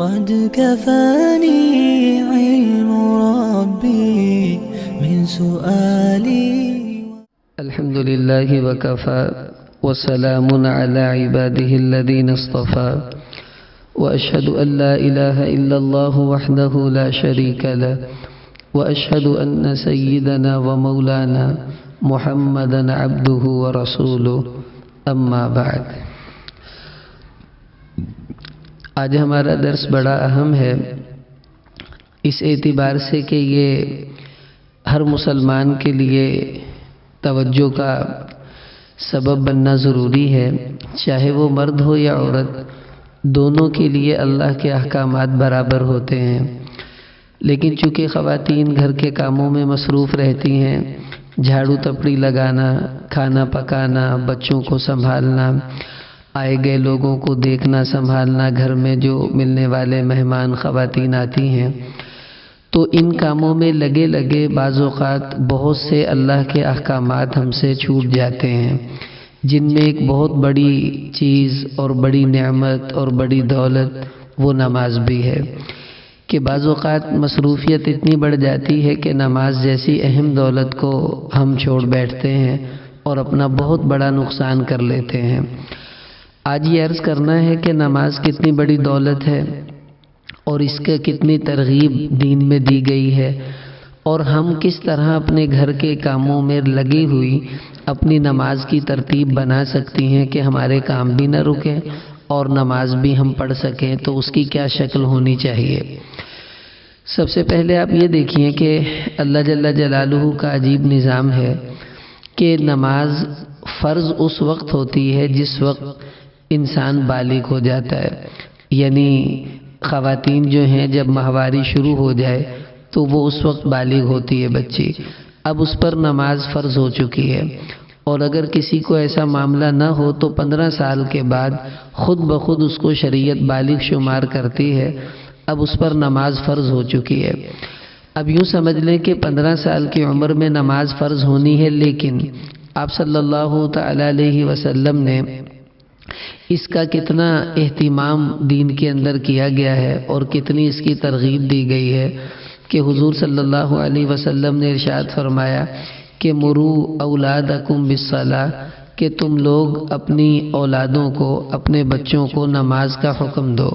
قد كفاني علم ربي من سؤالي. الحمد لله وكفى وسلام على عباده الذين اصطفى وأشهد أن لا إله إلا الله وحده لا شريك له وأشهد أن سيدنا ومولانا محمدا عبده ورسوله أما بعد. آج ہمارا درس بڑا اہم ہے اس اعتبار سے کہ یہ ہر مسلمان کے لیے توجہ کا سبب بننا ضروری ہے، چاہے وہ مرد ہو یا عورت، دونوں کے لیے اللہ کے احکامات برابر ہوتے ہیں. لیکن چونکہ خواتین گھر کے کاموں میں مصروف رہتی ہیں، جھاڑو تپڑی لگانا، کھانا پکانا، بچوں کو سنبھالنا، آئے گئے لوگوں کو دیکھنا سنبھالنا، گھر میں جو ملنے والے مہمان خواتین آتی ہیں، تو ان کاموں میں لگے لگے بعض اوقات بہت سے اللہ کے احکامات ہم سے چھوٹ جاتے ہیں، جن میں ایک بہت بڑی چیز اور بڑی نعمت اور بڑی دولت وہ نماز بھی ہے. کہ بعض اوقات مصروفیت اتنی بڑھ جاتی ہے کہ نماز جیسی اہم دولت کو ہم چھوڑ بیٹھتے ہیں اور اپنا بہت بڑا نقصان کر لیتے ہیں. آج یہ عرض کرنا ہے کہ نماز کتنی بڑی دولت ہے اور اس کا کتنی ترغیب دین میں دی گئی ہے، اور ہم کس طرح اپنے گھر کے کاموں میں لگی ہوئی اپنی نماز کی ترتیب بنا سکتی ہیں کہ ہمارے کام بھی نہ رکیں اور نماز بھی ہم پڑھ سکیں. تو اس کی کیا شکل ہونی چاہیے؟ سب سے پہلے آپ یہ دیکھیے کہ اللہ جل جلالہ کا عجیب نظام ہے کہ نماز فرض اس وقت ہوتی ہے جس وقت انسان بالغ ہو جاتا ہے. یعنی خواتین جو ہیں جب ماہواری شروع ہو جائے تو وہ اس وقت بالغ ہوتی ہے بچی، اب اس پر نماز فرض ہو چکی ہے. اور اگر کسی کو ایسا معاملہ نہ ہو تو 15 سال کے بعد خود بخود اس کو شریعت بالغ شمار کرتی ہے، اب اس پر نماز فرض ہو چکی ہے. اب یوں سمجھ لیں کہ 15 سال کی عمر میں نماز فرض ہونی ہے، لیکن آپ صلی اللہ تعالی علیہ وسلم نے اس کا کتنا اہتمام دین کے اندر کیا گیا ہے اور کتنی اس کی ترغیب دی گئی ہے کہ حضور صلی اللہ علیہ وسلم نے ارشاد فرمایا کہ مرو اولادکم بالصلاۃ، کہ تم لوگ اپنی اولادوں کو، اپنے بچوں کو نماز کا حکم دو.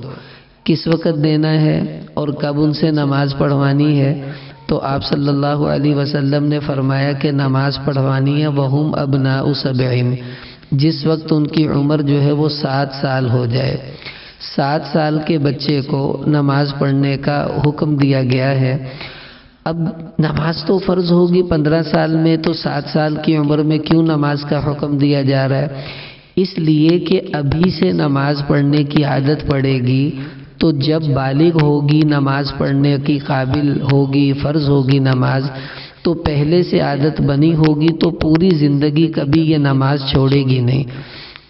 کس وقت دینا ہے اور کب ان سے نماز پڑھوانی ہے؟ تو آپ صلی اللہ علیہ وسلم نے فرمایا کہ نماز پڑھوانی ہے وہم ابناء 7، جس وقت ان کی عمر جو ہے وہ 7 سال ہو جائے. 7 سال کے بچے کو نماز پڑھنے کا حکم دیا گیا ہے. اب نماز تو فرض ہوگی 15 سال میں، تو 7 سال کی عمر میں کیوں نماز کا حکم دیا جا رہا ہے؟ اس لیے کہ ابھی سے نماز پڑھنے کی عادت پڑے گی تو جب بالغ ہوگی، نماز پڑھنے کی قابل ہوگی، فرض ہوگی نماز، تو پہلے سے عادت بنی ہوگی تو پوری زندگی کبھی یہ نماز چھوڑے گی نہیں.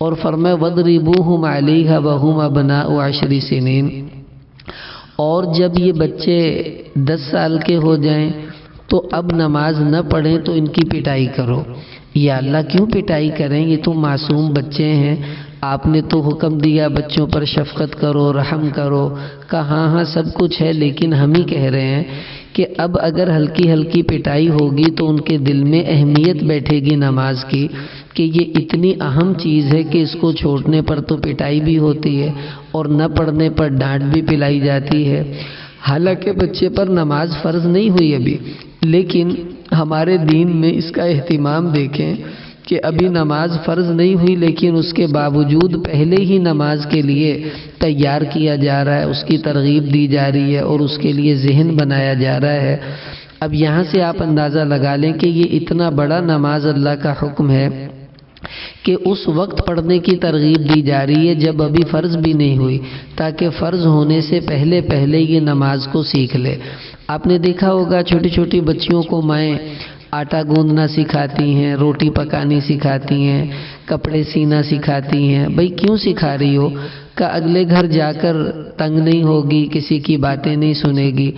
اور فرمایا وَاضْرِبُوهُمْ عَلَيْهَا وَهُمْ أَبْنَاءُ 10 سنین. اور جب یہ بچے 10 سال کے ہو جائیں تو اب نماز نہ پڑھیں تو ان کی پٹائی کرو. یا اللہ کیوں پٹائی کریں؟ یہ تو معصوم بچے ہیں، آپ نے تو حکم دیا بچوں پر شفقت کرو، رحم کرو. کہاں ہاں سب کچھ ہے، لیکن ہم ہی کہہ رہے ہیں کہ اب اگر ہلکی ہلکی پٹائی ہوگی تو ان کے دل میں اہمیت بیٹھے گی نماز کی کہ یہ اتنی اہم چیز ہے کہ اس کو چھوڑنے پر تو پٹائی بھی ہوتی ہے اور نہ پڑھنے پر ڈانٹ بھی پلائی جاتی ہے. حالانکہ بچے پر نماز فرض نہیں ہوئی ابھی، لیکن ہمارے دین میں اس کا اہتمام دیکھیں کہ ابھی نماز فرض نہیں ہوئی لیکن اس کے باوجود پہلے ہی نماز کے لیے تیار کیا جا رہا ہے، اس کی ترغیب دی جا رہی ہے اور اس کے لیے ذہن بنایا جا رہا ہے. اب یہاں سے آپ اندازہ لگا لیں کہ یہ اتنا بڑا نماز اللہ کا حکم ہے کہ اس وقت پڑھنے کی ترغیب دی جا رہی ہے جب ابھی فرض بھی نہیں ہوئی، تاکہ فرض ہونے سے پہلے پہلے یہ نماز کو سیکھ لے. آپ نے دیکھا ہوگا چھوٹی چھوٹی بچیوں کو مائیں آٹا گوندنا سکھاتی ہیں، روٹی پکانی سکھاتی ہیں، کپڑے سینا سکھاتی ہیں. بھئی کیوں سکھا رہی ہو؟ کہ اگلے گھر جا کر تنگ نہیں ہوگی، کسی کی باتیں نہیں سنے گی.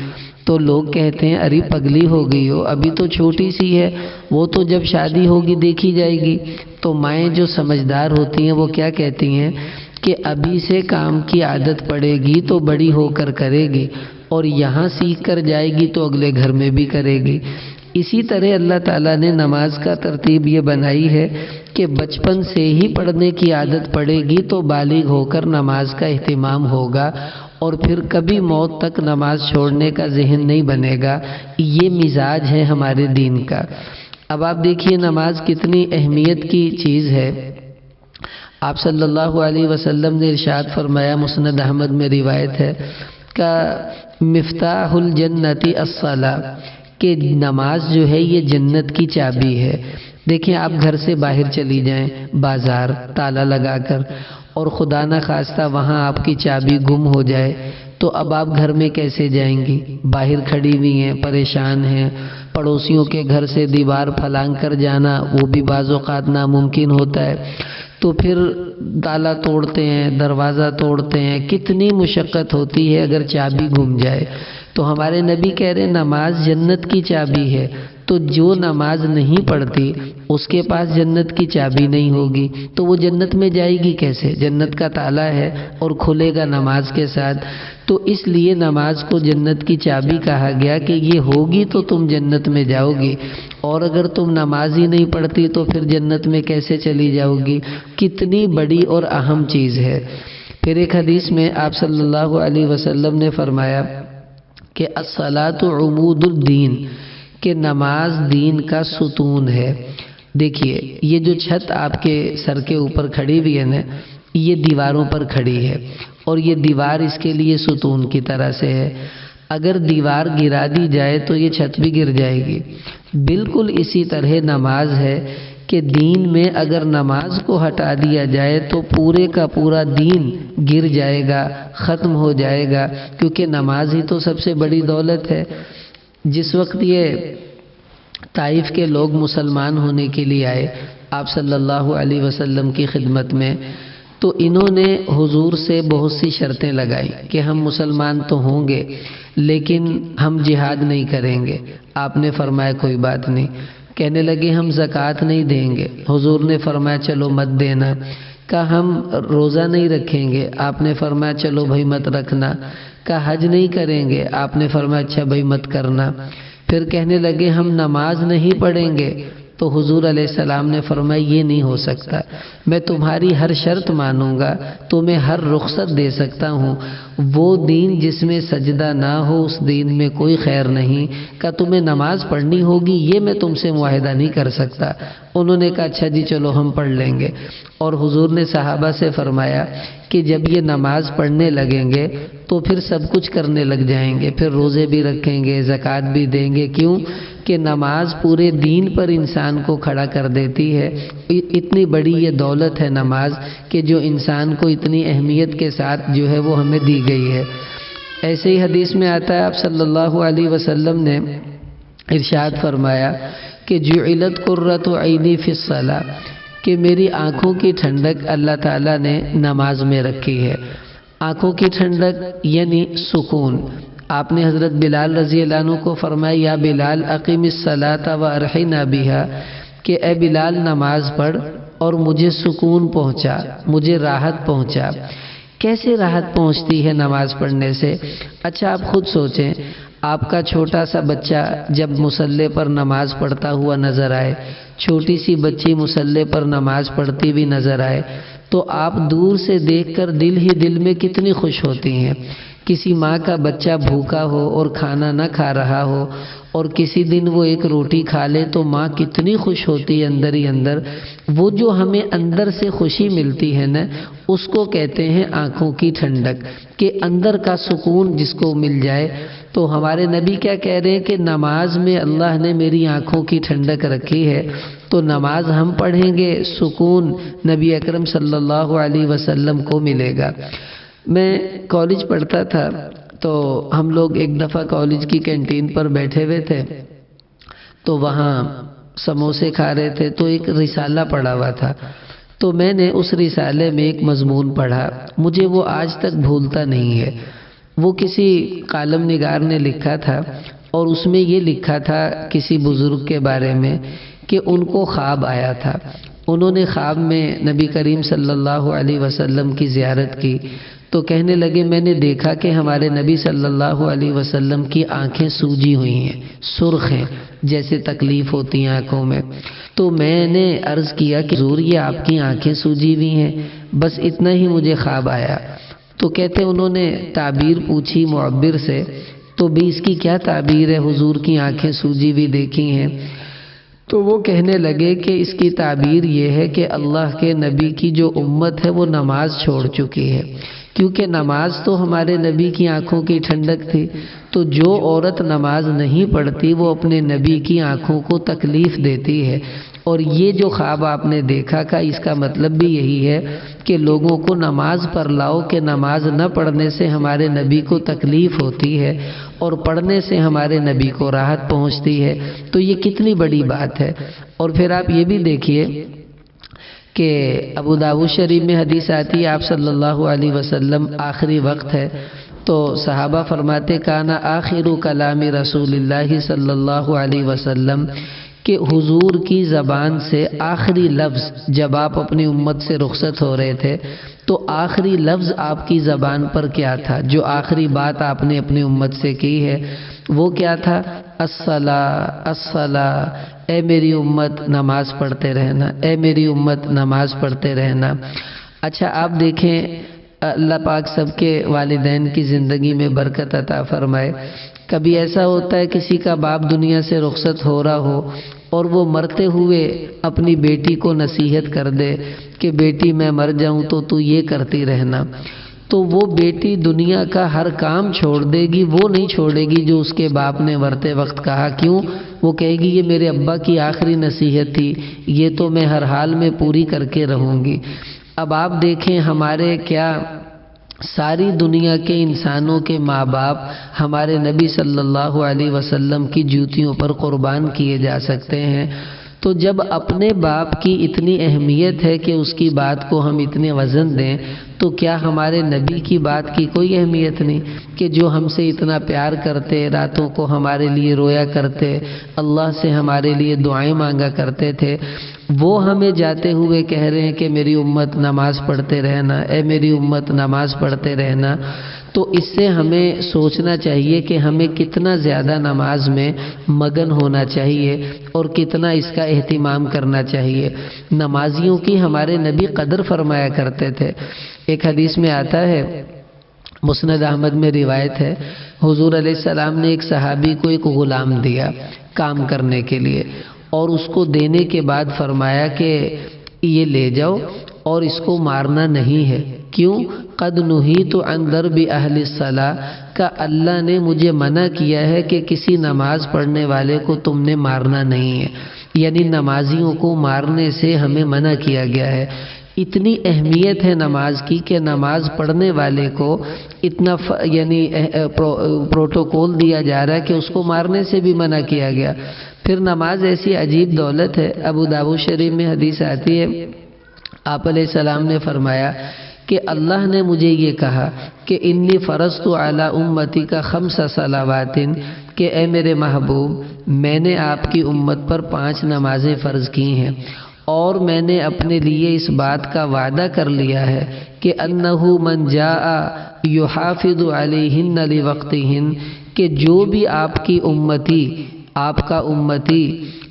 تو لوگ کہتے ہیں ارے پگلی ہو گئی ہو، ابھی تو چھوٹی سی ہے، وہ تو جب شادی ہوگی دیکھی جائے گی. تو مائیں جو سمجھدار ہوتی ہیں وہ کیا کہتی ہیں کہ ابھی سے کام کی عادت پڑے گی تو بڑی ہو کر کرے گی، اور یہاں سیکھ کر جائے گی تو اگلے گھر میں بھی کرے گی۔ اسی طرح اللہ تعالیٰ نے نماز کا ترتیب یہ بنائی ہے کہ بچپن سے ہی پڑھنے کی عادت پڑے گی تو بالغ ہو کر نماز کا اہتمام ہوگا، اور پھر کبھی موت تک نماز چھوڑنے کا ذہن نہیں بنے گا۔ یہ مزاج ہے ہمارے دین کا۔ اب آپ دیکھیے نماز کتنی اہمیت کی چیز ہے۔ آپ صلی اللہ علیہ وسلم نے ارشاد فرمایا، مسند احمد میں روایت ہے کہ مفتاح الجنت الصلاۃ، کہ نماز جو ہے یہ جنت کی چابی ہے۔ دیکھیں آپ گھر سے باہر چلی جائیں بازار تالا لگا کر، اور خدا نہ خواستہ وہاں آپ کی چابی گم ہو جائے تو اب آپ گھر میں کیسے جائیں گی؟ باہر کھڑی ہوئی ہیں، پریشان ہیں، پڑوسیوں کے گھر سے دیوار پھلانگ کر جانا وہ بھی بعض اوقات ناممکن ہوتا ہے، تو پھر تالا توڑتے ہیں، دروازہ توڑتے ہیں، کتنی مشقت ہوتی ہے اگر چابی گم جائے۔ تو ہمارے نبی کہہ رہے نماز جنت کی چابی ہے، تو جو نماز نہیں پڑھتی اس کے پاس جنت کی چابی نہیں ہوگی، تو وہ جنت میں جائے گی کیسے؟ جنت کا تالا ہے اور کھلے گا نماز کے ساتھ۔ تو اس لیے نماز کو جنت کی چابی کہا گیا کہ یہ ہوگی تو تم جنت میں جاؤ گی، اور اگر تم نماز ہی نہیں پڑھتی تو پھر جنت میں کیسے چلی جاؤ گی؟ کتنی بڑی اور اہم چیز ہے۔ پھر ایک حدیث میں آپ صلی اللہ علیہ وسلم نے فرمایا کہ الصلاۃ عمود الدین، کہ نماز دین کا ستون ہے۔ دیکھیے یہ جو چھت آپ کے سر کے اوپر کھڑی ہوئی ہے نا، یہ دیواروں پر کھڑی ہے، اور یہ دیوار اس کے لیے ستون کی طرح سے ہے۔ اگر دیوار گرا دی جائے تو یہ چھت بھی گر جائے گی۔ بالکل اسی طرح نماز ہے کہ دین میں اگر نماز کو ہٹا دیا جائے تو پورے کا پورا دین گر جائے گا، ختم ہو جائے گا، کیونکہ نماز ہی تو سب سے بڑی دولت ہے۔ جس وقت یہ طائف کے لوگ مسلمان ہونے کے لیے آئے آپ صلی اللہ علیہ وسلم کی خدمت میں، تو انہوں نے حضور سے بہت سی شرطیں لگائی کہ ہم مسلمان تو ہوں گے لیکن ہم جہاد نہیں کریں گے۔ آپ نے فرمایا کوئی بات نہیں۔ کہنے لگے ہم زکوٰۃ نہیں دیں گے۔ حضور نے فرمایا چلو مت دینا۔ کہا ہم روزہ نہیں رکھیں گے۔ آپ نے فرمایا چلو بھائی مت رکھنا۔ کہا حج نہیں کریں گے۔ آپ نے فرمایا اچھا بھائی مت کرنا۔ پھر کہنے لگے ہم نماز نہیں پڑھیں گے، تو حضور علیہ السلام نے فرمایا یہ نہیں ہو سکتا، میں تمہاری ہر شرط مانوں گا، تمہیں ہر رخصت دے سکتا ہوں، وہ دین جس میں سجدہ نہ ہو اس دین میں کوئی خیر نہیں، کہ تمہیں نماز پڑھنی ہوگی یہ میں تم سے معاہدہ نہیں کر سکتا۔ انہوں نے کہا اچھا جی چلو ہم پڑھ لیں گے، اور حضور نے صحابہ سے فرمایا کہ جب یہ نماز پڑھنے لگیں گے تو پھر سب کچھ کرنے لگ جائیں گے، پھر روزے بھی رکھیں گے، زکوٰۃ بھی دیں گے۔ کیوں کہ نماز پورے دین پر انسان کو کھڑا کر دیتی ہے۔ اتنی بڑی یہ دولت ہے نماز کہ جو انسان کو اتنی اہمیت کے ساتھ جو ہے وہ ہمیں دی گئی ہے۔ ایسے ہی حدیث میں آتا ہے آپ صلی اللہ علیہ وسلم نے ارشاد فرمایا کہ جعلت قرۃ عینی فی الصلاۃ، کہ میری آنکھوں کی ٹھنڈک اللہ تعالیٰ نے نماز میں رکھی ہے۔ آنکھوں کی ٹھنڈک یعنی سکون۔ آپ نے حضرت بلال رضی اللہ عنہ کو فرمایا یا بلال اقیم الصلاۃ وارحنا بہا، کہ اے بلال نماز پڑھ اور مجھے سکون پہنچا، مجھے راحت پہنچا۔ کیسے راحت پہنچتی ہے نماز پڑھنے سے؟ اچھا آپ خود سوچیں، آپ کا چھوٹا سا بچہ جب مصلی پر نماز پڑھتا ہوا نظر آئے، چھوٹی سی بچی مصلی پر نماز پڑھتی ہوئی نظر آئے، تو آپ دور سے دیکھ کر دل ہی دل میں کتنی خوش ہوتی ہیں۔ کسی ماں کا بچہ بھوکا ہو اور کھانا نہ کھا رہا ہو اور کسی دن وہ ایک روٹی کھا لے تو ماں کتنی خوش ہوتی ہے اندر ہی اندر۔ وہ جو ہمیں اندر سے خوشی ملتی ہے نا، اس کو کہتے ہیں آنکھوں کی ٹھنڈک، کہ اندر کا سکون جس کو مل جائے۔ تو ہمارے نبی کیا کہہ رہے ہیں کہ نماز میں اللہ نے میری آنکھوں کی ٹھنڈک رکھی ہے، تو نماز ہم پڑھیں گے سکون نبی اکرم صلی اللہ علیہ وسلم کو ملے گا۔ میں کالج پڑھتا تھا تو ہم لوگ ایک دفعہ کالج کی کینٹین پر بیٹھے ہوئے تھے، تو وہاں سموسے کھا رہے تھے، تو ایک رسالہ پڑھا ہوا تھا، تو میں نے اس رسالے میں ایک مضمون پڑھا، مجھے وہ آج تک بھولتا نہیں ہے۔ وہ کسی کالم نگار نے لکھا تھا اور اس میں یہ لکھا تھا کسی بزرگ کے بارے میں کہ ان کو خواب آیا تھا انہوں نے خواب میں نبی کریم صلی اللہ علیہ وسلم کی زیارت کی تو کہنے لگے میں نے دیکھا کہ ہمارے نبی صلی اللہ علیہ وسلم کی آنکھیں سوجی ہوئی ہیں، سرخ ہیں، جیسے تکلیف ہوتی ہیں آنکھوں میں۔ تو میں نے عرض کیا کہ حضور یہ آپ کی آنکھیں سوجی ہوئی ہیں، بس اتنا ہی مجھے خواب آیا۔ تو کہتے انہوں نے تعبیر پوچھی معبر سے، تو بھی اس کی کیا تعبیر ہے، حضور کی آنکھیں سوجی ہوئی دیکھی ہیں؟ تو وہ کہنے لگے کہ اس کی تعبیر یہ ہے کہ اللہ کے نبی کی جو امت ہے وہ نماز چھوڑ چکی ہے، کیونکہ نماز تو ہمارے نبی کی آنکھوں کی ٹھنڈک تھی، تو جو عورت نماز نہیں پڑھتی وہ اپنے نبی کی آنکھوں کو تکلیف دیتی ہے۔ اور یہ جو خواب آپ نے دیکھا کا اس کا مطلب بھی یہی ہے کہ لوگوں کو نماز پر لاؤ کہ نماز نہ پڑھنے سے ہمارے نبی کو تکلیف ہوتی ہے اور پڑھنے سے ہمارے نبی کو راحت پہنچتی ہے۔ تو یہ کتنی بڑی بات ہے۔ اور پھر آپ یہ بھی دیکھیے کہ ابو داؤد شریف میں حدیث آتی ہے، آپ صلی اللہ علیہ وسلم آخری وقت ہے تو صحابہ فرماتے کانا آخر کلام رسول اللہ صلی اللہ علیہ وسلم کہ حضور کی زبان سے آخری لفظ جب آپ اپنی امت سے رخصت ہو رہے تھے تو آخری لفظ آپ کی زبان پر کیا تھا، جو آخری بات آپ نے اپنی امت سے کی ہے وہ کیا تھا؟ الصلاۃ الصلاۃ، اے میری امت نماز پڑھتے رہنا، اے میری امت نماز پڑھتے رہنا۔ اچھا آپ دیکھیں اللہ پاک سب کے والدین کی زندگی میں برکت عطا فرمائے۔ کبھی ایسا ہوتا ہے کسی کا باپ دنیا سے رخصت ہو رہا ہو اور وہ مرتے ہوئے اپنی بیٹی کو نصیحت کر دے کہ بیٹی میں مر جاؤں تو یہ کرتی رہنا، تو وہ بیٹی دنیا کا ہر کام چھوڑ دے گی، وہ نہیں چھوڑے گی جو اس کے باپ نے مرتے وقت کہا۔ کیوں؟ وہ کہے گی یہ میرے ابا کی آخری نصیحت تھی، یہ تو میں ہر حال میں پوری کر کے رہوں گی۔ اب آپ دیکھیں ہمارے کیا ساری دنیا کے انسانوں کے ماں باپ ہمارے نبی صلی اللہ علیہ وسلم کی جوتیوں پر قربان کیے جا سکتے ہیں، تو جب اپنے باپ کی اتنی اہمیت ہے کہ اس کی بات کو ہم اتنے وزن دیں تو کیا ہمارے نبی کی بات کی کوئی اہمیت نہیں کہ جو ہم سے اتنا پیار کرتے، راتوں کو ہمارے لیے رویا کرتے، اللہ سے ہمارے لیے دعائیں مانگا کرتے تھے، وہ ہمیں جاتے ہوئے کہہ رہے ہیں کہ میری امت نماز پڑھتے رہنا، اے میری امت نماز پڑھتے رہنا۔ تو اس سے ہمیں سوچنا چاہیے کہ ہمیں کتنا زیادہ نماز میں مگن ہونا چاہیے اور کتنا اس کا اہتمام کرنا چاہیے۔ نمازیوں کی ہمارے نبی قدر فرمایا کرتے تھے۔ ایک حدیث میں آتا ہے، مسند احمد میں روایت ہے، حضور علیہ السلام نے ایک صحابی کو ایک غلام دیا کام کرنے کے لیے، اور اس کو دینے کے بعد فرمایا کہ یہ لے جاؤ اور اس کو مارنا نہیں ہے۔ کیوں؟ قد نہیت عن ضرب اہل الصلاۃ، کا اللہ نے مجھے منع کیا ہے کہ کسی نماز پڑھنے والے کو تم نے مارنا نہیں ہے، یعنی نمازیوں کو مارنے سے ہمیں منع کیا گیا ہے۔ اتنی اہمیت ہے نماز کی کہ نماز پڑھنے والے کو اتنا یعنی پروٹوکول دیا جا رہا ہے کہ اس کو مارنے سے بھی منع کیا گیا۔ پھر نماز ایسی عجیب دولت ہے، ابو داؤد شریف میں حدیث آتی ہے، آپ علیہ السلام نے فرمایا کہ اللہ نے مجھے یہ کہا کہ انی فرضت علی امتی کا 5 صلوات، کہ اے میرے محبوب میں نے آپ کی امت پر 5 نمازیں فرض کی ہیں، اور میں نے اپنے لیے اس بات کا وعدہ کر لیا ہے کہ انہ من جاء یحافظ علیہن لوقتہن، کہ جو بھی آپ کی امتی، آپ کا امتی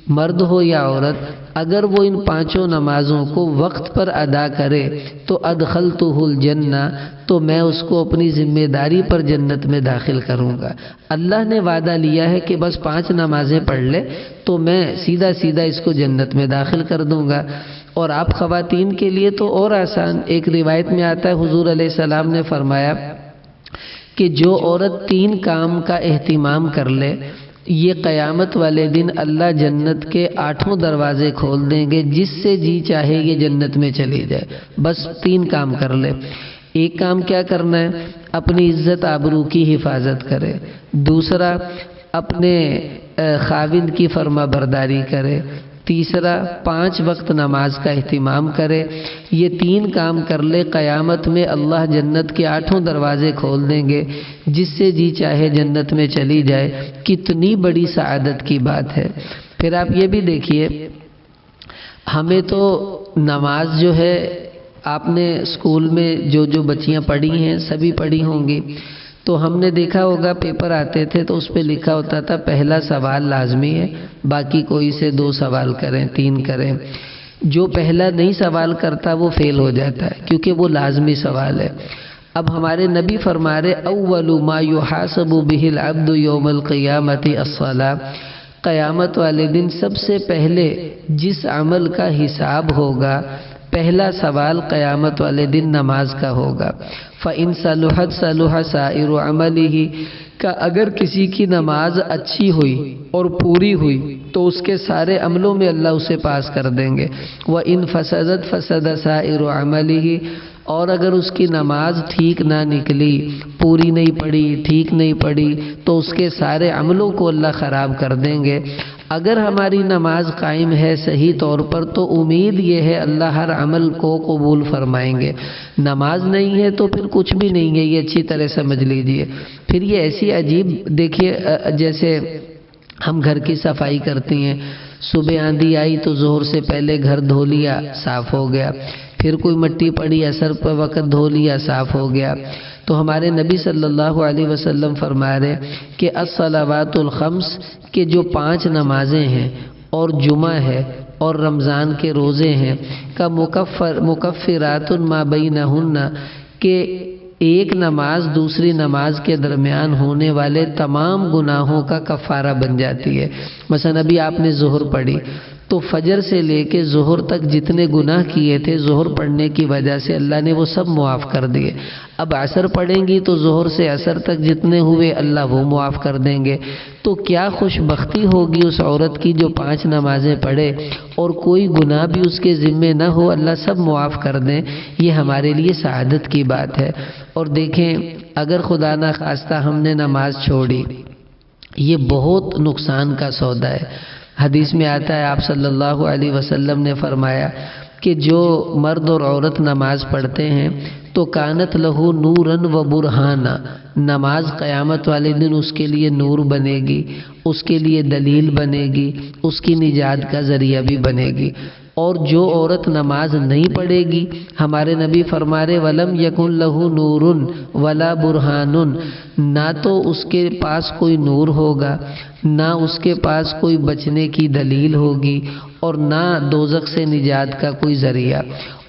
مرد ہو یا عورت، اگر وہ ان 5 نمازوں کو وقت پر ادا کرے تو ادخلتہ الجنہ، تو میں اس کو اپنی ذمہ داری پر جنت میں داخل کروں گا۔ اللہ نے وعدہ لیا ہے کہ بس 5 نمازیں پڑھ لے تو میں سیدھا سیدھا اس کو جنت میں داخل کر دوں گا۔ اور آپ خواتین کے لیے تو اور آسان، ایک روایت میں آتا ہے حضور علیہ السلام نے فرمایا کہ جو عورت 3 کام کا اہتمام کر لے، یہ قیامت والے دن اللہ جنت کے 8 دروازے کھول دیں گے، جس سے جی چاہے یہ جنت میں چلی جائے، بس 3 کام کر لے۔ ایک کام کیا کرنا ہے؟ اپنی عزت آبرو کی حفاظت کرے، دوسرا اپنے خاوند کی فرما برداری کرے، تیسرا 5 وقت نماز کا اہتمام کرے۔ یہ 3 کام کر لے، قیامت میں اللہ جنت کے 8 دروازے کھول دیں گے، جس سے جی چاہے جنت میں چلی جائے۔ کتنی بڑی سعادت کی بات ہے۔ پھر آپ یہ بھی دیکھیے ہمیں تو نماز جو ہے، آپ نے اسکول میں جو بچیاں پڑھی ہیں سبھی پڑھی ہوں گی، تو ہم نے دیکھا ہوگا پیپر آتے تھے تو اس پہ لکھا ہوتا تھا پہلا سوال لازمی ہے، باقی کوئی سے 2 سوال کریں 3 کریں۔ جو پہلا نہیں سوال کرتا وہ فیل ہو جاتا ہے کیونکہ وہ لازمی سوال ہے۔ اب ہمارے نبی فرما رہے اول ما یحاسب بہ العبد یوم القیامت الصلاۃ، قیامت والے دن سب سے پہلے جس عمل کا حساب ہوگا، پہلا سوال قیامت والے دن نماز کا ہوگا۔ فَإِن صَلُحَتْ صَلُحَ سَائِرُ عَمَلِهِ، کہ اگر کسی کی نماز اچھی ہوئی اور پوری ہوئی تو اس کے سارے عملوں میں اللہ اسے پاس کر دیں گے۔ وَإِن فَسَدَتْ فَسَدَ سَائِرُ عَمَلِهِ، اور اگر اس کی نماز ٹھیک نہ نکلی، پوری نہیں پڑی، ٹھیک نہیں پڑی، تو اس کے سارے عملوں کو اللہ خراب کر دیں گے۔ اگر ہماری نماز قائم ہے صحیح طور پر تو امید یہ ہے اللہ ہر عمل کو قبول فرمائیں گے۔ نماز نہیں ہے تو پھر کچھ بھی نہیں ہے، یہ اچھی طرح سمجھ لیجئے۔ پھر یہ ایسی عجیب، دیکھیے جیسے ہم گھر کی صفائی کرتی ہیں، صبح آندھی آئی تو ظہر سے پہلے گھر دھو لیا، صاف ہو گیا، پھر کوئی مٹی پڑی عصر پر وقت دھو لیا، صاف ہو گیا۔ تو ہمارے نبی صلی اللہ علیہ وسلم فرما رہے کہ الصلوات الخمس، کہ جو 5 نمازیں ہیں اور جمعہ ہے اور رمضان کے روزے ہیں، کا مکفرات ما بینہن، کہ ایک نماز دوسری نماز کے درمیان ہونے والے تمام گناہوں کا کفارہ بن جاتی ہے۔ مثلا ابھی آپ نے ظہر پڑھی تو فجر سے لے کے ظہر تک جتنے گناہ کیے تھے ظہر پڑھنے کی وجہ سے اللہ نے وہ سب معاف کر دیے۔ اب عصر پڑھیں گی تو ظہر سے عصر تک جتنے ہوئے اللہ وہ معاف کر دیں گے۔ تو کیا خوش بختی ہوگی اس عورت کی جو 5 نمازیں پڑھے اور کوئی گناہ بھی اس کے ذمے نہ ہو، اللہ سب معاف کر دیں۔ یہ ہمارے لیے سعادت کی بات ہے۔ اور دیکھیں اگر خدا نہ خواستہ ہم نے نماز چھوڑی، یہ بہت نقصان کا سودا ہے۔ حدیث میں آتا ہے آپ صلی اللہ علیہ وسلم نے فرمایا کہ جو مرد اور عورت نماز پڑھتے ہیں تو کانت لہو نوراً و برہانا، نماز قیامت والے دن اس کے لیے نور بنے گی، اس کے لیے دلیل بنے گی، اس کی نجات کا ذریعہ بھی بنے گی۔ اور جو عورت نماز نہیں پڑھے گی، ہمارے نبی فرما رہے ولم یکن لہو نور ولا برہان، نہ تو اس کے پاس کوئی نور ہوگا، نہ اس کے پاس کوئی بچنے کی دلیل ہوگی، اور نہ دوزخ سے نجات کا کوئی ذریعہ۔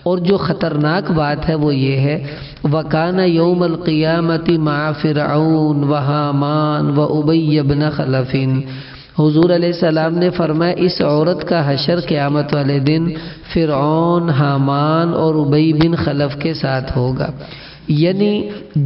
اور جو خطرناک بات ہے وہ یہ ہے وَكَانَ يَوْمَ الْقِيَامَةِ مَعَ فِرْعَوْنَ وَحَامَانَ وَأُبَيَّ بْنَ خَلَفٍ، حضور علیہ السلام نے فرمایا اس عورت کا حشر قیامت والے دن فرعون، حامان اور ابی بن خلف کے ساتھ ہوگا۔ یعنی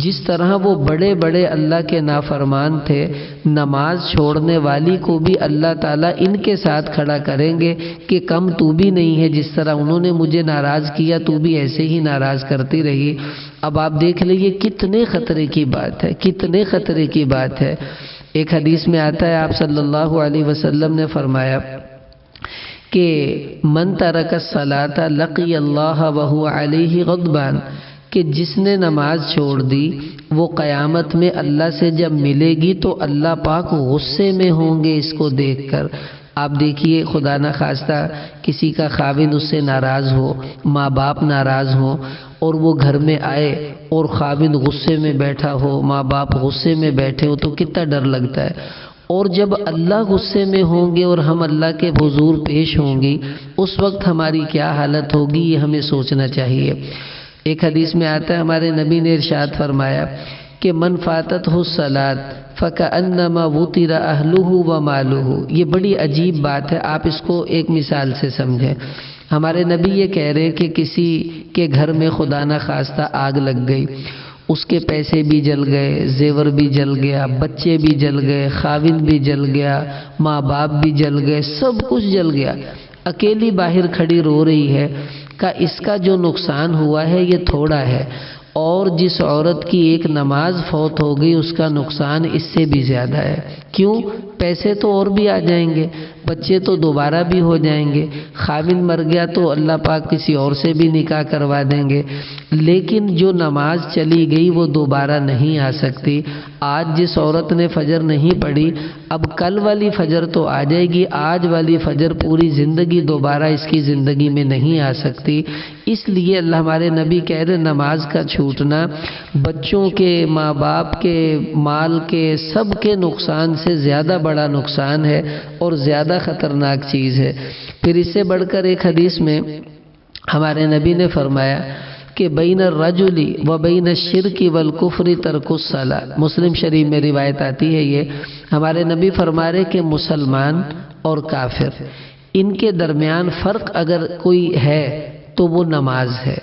جس طرح وہ بڑے بڑے اللہ کے نافرمان تھے، نماز چھوڑنے والی کو بھی اللہ تعالیٰ ان کے ساتھ کھڑا کریں گے کہ کم تو بھی نہیں ہے، جس طرح انہوں نے مجھے ناراض کیا تو بھی ایسے ہی ناراض کرتی رہی۔ اب آپ دیکھ لیجیے کتنے خطرے کی بات ہے، کتنے خطرے کی بات ہے۔ ایک حدیث میں آتا ہے آپ صلی اللہ علیہ وسلم نے فرمایا کہ من ترک الصلاۃ لقی اللہ وہو علیہ غضبان، کہ جس نے نماز چھوڑ دی وہ قیامت میں اللہ سے جب ملے گی تو اللہ پاک غصے میں ہوں گے اس کو دیکھ کر۔ آپ دیکھیے خدا نہ خواستہ کسی کا خاوند اس سے ناراض ہو، ماں باپ ناراض ہوں، اور وہ گھر میں آئے اور خاوند غصے میں بیٹھا ہو، ماں باپ غصے میں بیٹھے ہو، تو کتنا ڈر لگتا ہے۔ اور جب اللہ غصے میں ہوں گے اور ہم اللہ کے حضور پیش ہوں گی، اس وقت ہماری کیا حالت ہوگی یہ ہمیں سوچنا چاہیے۔ ایک حدیث میں آتا ہے ہمارے نبی نے ارشاد فرمایا کہ من فاتتہ الصلاۃ فکأنما وطر اہلہ ومالہ۔ یہ بڑی عجیب بات ہے، آپ اس کو ایک مثال سے سمجھیں۔ ہمارے نبی یہ کہہ رہے کہ کسی کے گھر میں خدا نہ خواستہ آگ لگ گئی، اس کے پیسے بھی جل گئے، زیور بھی جل گیا، بچے بھی جل گئے، خاوند بھی جل گیا، ماں باپ بھی جل گئے، سب کچھ جل گیا، اکیلی باہر کھڑی رو رہی ہے کہ اس کا جو نقصان ہوا ہے یہ تھوڑا ہے، اور جس عورت کی ایک نماز فوت ہو گئی اس کا نقصان اس سے بھی زیادہ ہے۔ کیوں؟ پیسے تو اور بھی آ جائیں گے، بچے تو دوبارہ بھی ہو جائیں گے، خاوند مر گیا تو اللہ پاک کسی اور سے بھی نکاح کروا دیں گے، لیکن جو نماز چلی گئی وہ دوبارہ نہیں آ سکتی۔ آج جس عورت نے فجر نہیں پڑھی، اب کل والی فجر تو آ جائے گی، آج والی فجر پوری زندگی دوبارہ اس کی زندگی میں نہیں آ سکتی۔ اس لیے اللہ ہمارے نبی کہہ رہے نماز کا چھوٹنا بچوں کے، ماں باپ کے، مال کے، سب کے نقصان سے زیادہ بڑا نقصان ہے اور زیادہ خطرناک چیز ہے۔ پھر اس سے بڑھ کر ایک حدیث میں ہمارے نبی نے فرمایا کہ بین الرجل و بین الشرک والکفر ترک الصلاۃ، مسلم شریف میں روایت آتی ہے یہ، ہمارے نبی فرما رہے کہ مسلمان اور کافر ان کے درمیان فرق اگر کوئی ہے تو وہ نماز ہے۔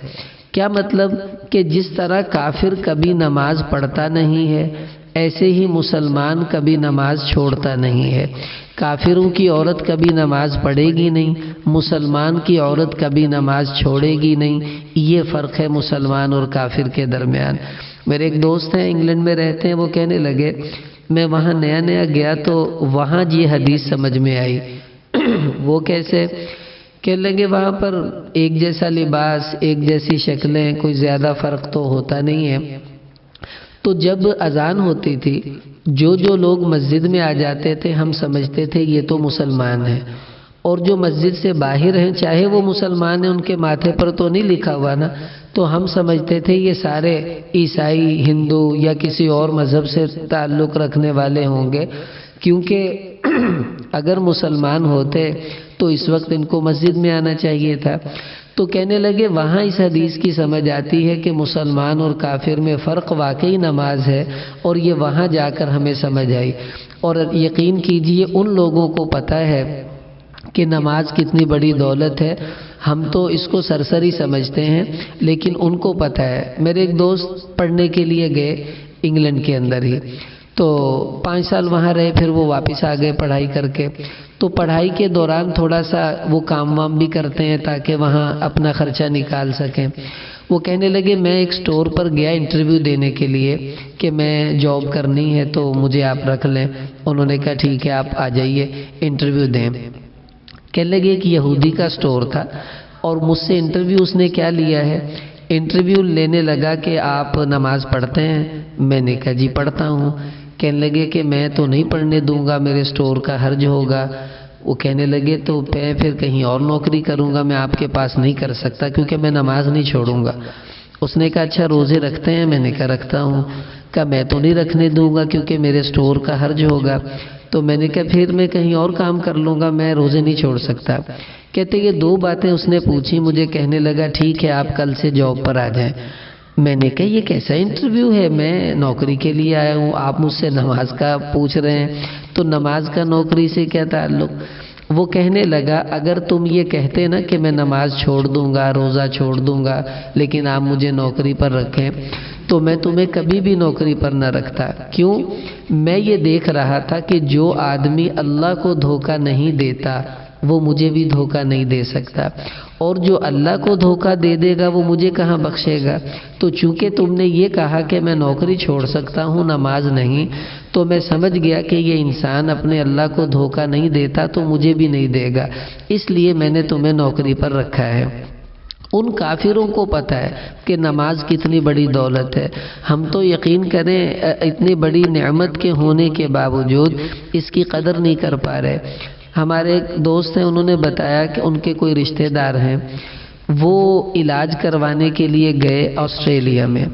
کیا مطلب؟ کہ جس طرح کافر کبھی نماز پڑھتا نہیں ہے ایسے ہی مسلمان کبھی نماز چھوڑتا نہیں ہے۔ کافروں کی عورت کبھی نماز پڑھے گی نہیں، مسلمان کی عورت کبھی نماز چھوڑے گی نہیں۔ یہ فرق ہے مسلمان اور کافر کے درمیان۔ میرے ایک دوست ہیں انگلینڈ میں رہتے ہیں، وہ کہنے لگے میں وہاں نیا نیا گیا تو وہاں یہ حدیث سمجھ میں آئی۔ وہ کیسے؟ کہنے لگے وہاں پر ایک جیسا لباس، ایک جیسی شکلیں، کوئی زیادہ فرق تو ہوتا نہیں ہے۔ تو جب اذان ہوتی تھی جو لوگ مسجد میں آ جاتے تھے ہم سمجھتے تھے یہ تو مسلمان ہیں، اور جو مسجد سے باہر ہیں چاہے وہ مسلمان ہیں، ان کے ماتھے پر تو نہیں لکھا ہوا نا، تو ہم سمجھتے تھے یہ سارے عیسائی، ہندو یا کسی اور مذہب سے تعلق رکھنے والے ہوں گے، کیونکہ اگر مسلمان ہوتے تو اس وقت ان کو مسجد میں آنا چاہیے تھا۔ تو کہنے لگے وہاں اس حدیث کی سمجھ آتی ہے کہ مسلمان اور کافر میں فرق واقعی نماز ہے، اور یہ وہاں جا کر ہمیں سمجھ آئی۔ اور یقین کیجئے ان لوگوں کو پتہ ہے کہ نماز کتنی بڑی دولت ہے، ہم تو اس کو سرسری سمجھتے ہیں، لیکن ان کو پتہ ہے۔ میرے ایک دوست پڑھنے کے لیے گئے انگلینڈ کے اندر ہی، تو 5 سال وہاں رہے، پھر وہ واپس آ گئے پڑھائی کر کے۔ تو پڑھائی کے دوران تھوڑا سا وہ کام وام بھی کرتے ہیں تاکہ وہاں اپنا خرچہ نکال سکیں۔ وہ کہنے لگے میں ایک سٹور پر گیا انٹرویو دینے کے لیے کہ میں جاب کرنی ہے تو مجھے آپ رکھ لیں۔ انہوں نے کہا ٹھیک ہے آپ آ جائیے انٹرویو دیں۔ کہنے لگے ایک یہودی کا سٹور تھا اور مجھ سے انٹرویو اس نے کیا لیا ہے، انٹرویو لینے لگا کہ آپ نماز پڑھتے ہیں؟ میں نے کہا جی پڑھتا ہوں۔ کہنے لگے کہ میں تو نہیں پڑھنے دوں گا، میرے سٹور کا حرج ہوگا۔ وہ کہنے لگے تو میں پھر کہیں اور نوکری کروں گا، میں آپ کے پاس نہیں کر سکتا کیونکہ میں نماز نہیں چھوڑوں گا۔ اس نے کہا اچھا روزے رکھتے ہیں؟ میں نے کہا رکھتا ہوں۔ کہا میں تو نہیں رکھنے دوں گا کیونکہ میرے سٹور کا حرج ہوگا۔ تو میں نے کہا پھر میں کہیں اور کام کر لوں گا، میں روزے نہیں چھوڑ سکتا۔ کہتے یہ 2 باتیں اس نے پوچھی، مجھے کہنے لگا ٹھیک ہے آپ کل سے جاب پر آ جائیں۔ میں نے کہا یہ کیسا انٹرویو ہے، میں نوکری کے لیے آیا ہوں، آپ مجھ سے نماز کا پوچھ رہے ہیں، تو نماز کا نوکری سے کیا تعلق؟ وہ کہنے لگا اگر تم یہ کہتے نا کہ میں نماز چھوڑ دوں گا، روزہ چھوڑ دوں گا، لیکن آپ مجھے نوکری پر رکھیں تو میں تمہیں کبھی بھی نوکری پر نہ رکھتا۔ کیوں؟ میں یہ دیکھ رہا تھا کہ جو آدمی اللہ کو دھوکہ نہیں دیتا وہ مجھے بھی دھوکہ نہیں دے سکتا، اور جو اللہ کو دھوکہ دے دے گا وہ مجھے کہاں بخشے گا۔ تو چونکہ تم نے یہ کہا کہ میں نوکری چھوڑ سکتا ہوں نماز نہیں، تو میں سمجھ گیا کہ یہ انسان اپنے اللہ کو دھوکہ نہیں دیتا تو مجھے بھی نہیں دے گا، اس لیے میں نے تمہیں نوکری پر رکھا ہے۔ ان کافروں کو پتہ ہے کہ نماز کتنی بڑی دولت ہے، ہم تو یقین کریں اتنی بڑی نعمت کے ہونے کے باوجود اس کی قدر نہیں کر پا رہے۔ ہمارے ایک دوست ہیں، انہوں نے بتایا کہ ان کے کوئی رشتہ دار ہیں، وہ علاج کروانے کے لیے گئے آسٹریلیا میں۔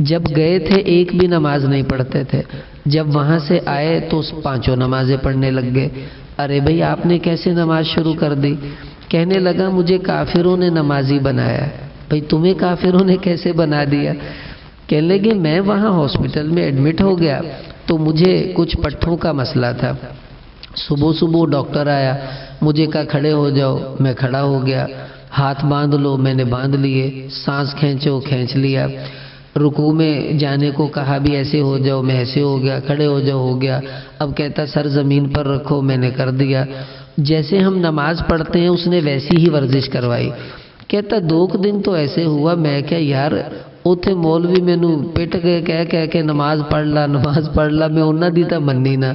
جب گئے تھے ایک بھی نماز نہیں پڑھتے تھے، جب وہاں سے آئے تو 5 نمازیں پڑھنے لگ گئے۔ ارے بھئی آپ نے کیسے نماز شروع کر دی؟ کہنے لگا مجھے کافروں نے نمازی بنایا۔ بھئی تمہیں کافروں نے کیسے بنا دیا؟ کہنے لگے میں وہاں ہاسپٹل میں ایڈمٹ ہو گیا تو مجھے کچھ پٹھوں کا مسئلہ تھا، صبح ڈاکٹر آیا، مجھے کہا کھڑے ہو جاؤ، میں کھڑا ہو گیا، ہاتھ باندھ لو، میں نے باندھ لیے، سانس کھینچو، کھینچ لیا، رکوع میں جانے کو کہا بھی ایسے ہو جاؤ، میں ایسے ہو گیا، کھڑے ہو جاؤ، ہو گیا، اب کہتا سر زمین پر رکھو، میں نے کر دیا۔ جیسے ہم نماز پڑھتے ہیں اس نے ویسی ہی ورزش کروائی۔ کہتا 2 دن تو ایسے ہوا، میں کیا یار ਉੱਥੇ ਮੌਲਵੀ ਮੈਨੂੰ ਪਿੱਟ ਕੇ ਕਹਿ ਕੇ ਨਮਾਜ਼ ਪੜ੍ਹ ਲਾ ਮੈਂ ਉਹਨਾਂ ਦੀ ਤਾਂ ਮੰਨੀ ਨਾ,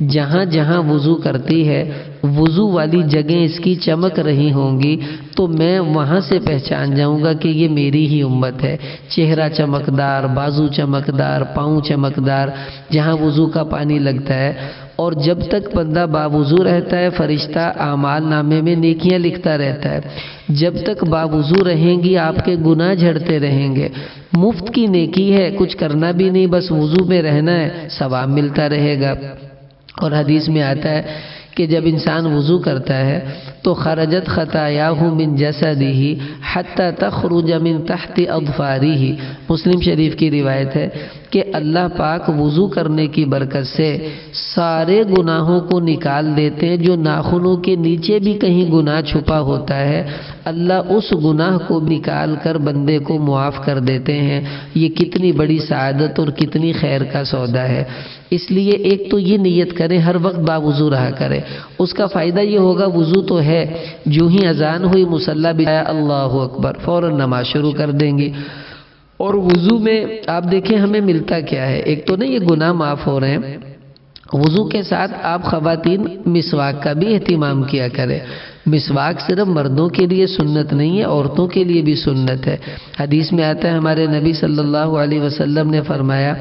جہاں جہاں وضو کرتی ہے وضو والی جگہیں اس کی چمک رہی ہوں گی تو میں وہاں سے پہچان جاؤں گا کہ یہ میری ہی امت ہے۔ چہرہ چمکدار، بازو چمکدار، پاؤں چمکدار، جہاں وضو کا پانی لگتا ہے۔ اور جب تک بندہ باوضو رہتا ہے فرشتہ اعمال نامے میں نیکیاں لکھتا رہتا ہے۔ جب تک باوضو رہیں گی آپ کے گناہ جھڑتے رہیں گے۔ مفت کی نیکی ہے، کچھ کرنا بھی نہیں، بس وضو میں رہنا ہے، ثواب ملتا رہے گا۔ اور حدیث میں آتا ہے کہ جب انسان وضو کرتا ہے تو خرجت خطایاہ من جسدہ حتی تخرج من تحت اظفارہ، مسلم شریف کی روایت ہے کہ اللہ پاک وضو کرنے کی برکت سے سارے گناہوں کو نکال دیتے ہیں۔ جو ناخنوں کے نیچے بھی کہیں گناہ چھپا ہوتا ہے اللہ اس گناہ کو نکال کر بندے کو معاف کر دیتے ہیں۔ یہ کتنی بڑی سعادت اور کتنی خیر کا سودا ہے۔ اس لیے ایک تو یہ نیت کریں ہر وقت باوضو رہا کرے، اس کا فائدہ یہ ہوگا وضو تو ہے، جو ہی اذان ہوئی مصلی بھی اللہ اکبر فوراً نماز شروع کر دیں گی۔ اور وضو میں آپ دیکھیں ہمیں ملتا کیا ہے، ایک تو نہیں یہ گناہ معاف ہو رہے ہیں، وضو کے ساتھ آپ خواتین مسواک کا بھی اہتمام کیا کریں۔ مسواک صرف مردوں کے لیے سنت نہیں ہے، عورتوں کے لیے بھی سنت ہے۔ حدیث میں آتا ہے ہمارے نبی صلی اللہ علیہ وسلم نے فرمایا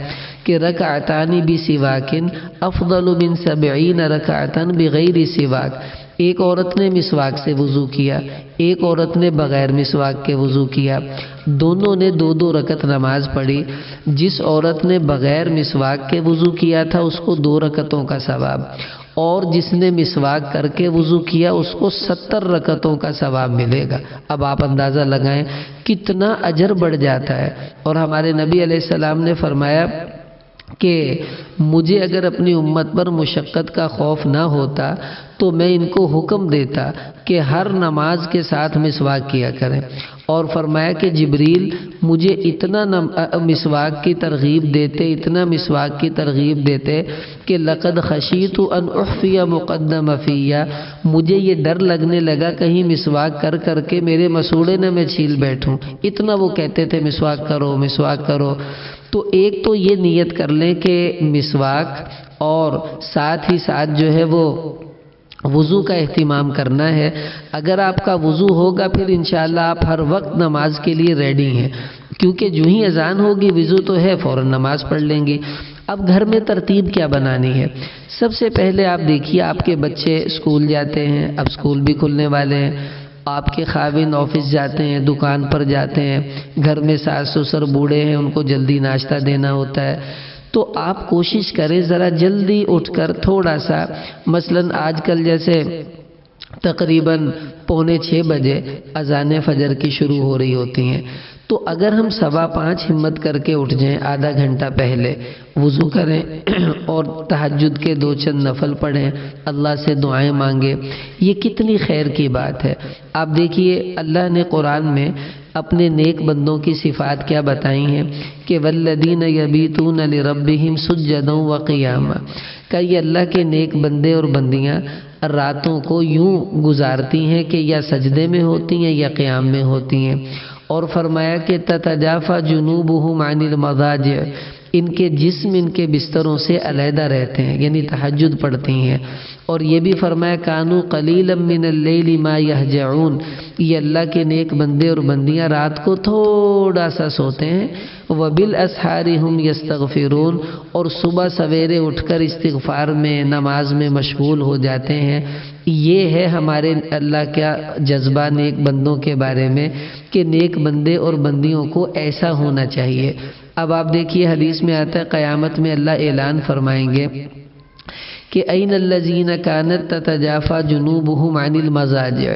کہ رکعتان بسواک افضل من 70 رکعتا بغیر سواک۔ ایک عورت نے مسواک سے وضو کیا، ایک عورت نے بغیر مسواک کے وضو کیا، دونوں نے 2 رکعت نماز پڑھی۔ جس عورت نے بغیر مسواک کے وضو کیا تھا اس کو 2 رکعتوں کا ثواب، اور جس نے مسواک کر کے وضو کیا اس کو 70 رکعتوں کا ثواب ملے گا۔ اب آپ اندازہ لگائیں کتنا اجر بڑھ جاتا ہے۔ اور ہمارے نبی علیہ السلام نے فرمایا کہ مجھے اگر اپنی امت پر مشقت کا خوف نہ ہوتا تو میں ان کو حکم دیتا کہ ہر نماز کے ساتھ مسواک کیا کریں۔ اور فرمایا کہ جبریل مجھے اتنا مسواک کی ترغیب دیتے، اتنا مسواک کی ترغیب دیتے کہ لقد خشیت ان احفی مقدم فیہ، مجھے یہ ڈر لگنے لگا کہیں مسواک کر کر کے میرے مسوڑے نہ میں چھیل بیٹھوں، اتنا وہ کہتے تھے مسواک کرو مسواک کرو۔ تو ایک تو یہ نیت کر لیں کہ مسواک، اور ساتھ ہی ساتھ جو ہے وہ وضو کا اہتمام کرنا ہے۔ اگر آپ کا وضو ہوگا پھر انشاءاللہ آپ ہر وقت نماز کے لیے ریڈی ہیں، کیونکہ جو ہی اذان ہوگی وضو تو ہے فوراً نماز پڑھ لیں گی۔ اب گھر میں ترتیب کیا بنانی ہے؟ سب سے پہلے آپ دیکھیے آپ کے بچے اسکول جاتے ہیں، اب اسکول بھی کھلنے والے ہیں، آپ کے خاوند آفس جاتے ہیں، دکان پر جاتے ہیں، گھر میں ساس سسر بوڑھے ہیں ان کو جلدی ناشتہ دینا ہوتا ہے، تو آپ کوشش کریں ذرا جلدی اٹھ کر تھوڑا سا، مثلاً آج کل جیسے تقریباً 4:45 بجے اذان فجر کی شروع ہو رہی ہوتی ہیں، تو اگر ہم 5:15 ہمت کر کے اٹھ جائیں، آدھا گھنٹہ پہلے وضو کریں اور تہجد کے 2 چند نفل پڑھیں، اللہ سے دعائیں مانگیں، یہ کتنی خیر کی بات ہے۔ آپ دیکھیے اللہ نے قرآن میں اپنے نیک بندوں کی صفات کیا بتائی ہیں کہ والذین یبیتون لربہم سجدا وقیاما، کہ یہ اللہ کے نیک بندے اور بندیاں راتوں کو یوں گزارتی ہیں کہ یا سجدے میں ہوتی ہیں یا قیام میں ہوتی ہیں۔ اور فرمایا کہ تتجافی جنوبہم عن المضاجع، ان کے جسم ان کے بستروں سے علیحدہ رہتے ہیں، یعنی تہجد پڑھتی ہیں۔ اور یہ بھی فرمایا کانوا قلیلا من اللیل ما یہجعون، یہ اللہ کے نیک بندے اور بندیاں رات کو تھوڑا سا سوتے ہیں، وبالاسحار ہم یستغفرون، اور صبح سویرے اٹھ کر استغفار میں نماز میں مشغول ہو جاتے ہیں۔ یہ ہے ہمارے اللہ کا جذبہ نیک بندوں کے بارے میں کہ نیک بندے اور بندیوں کو ایسا ہونا چاہیے۔ اب آپ دیکھیے حدیث میں آتا ہے قیامت میں اللہ اعلان فرمائیں گے کہ این الذین کانت تتجافی جنوبہم عن المضاجع،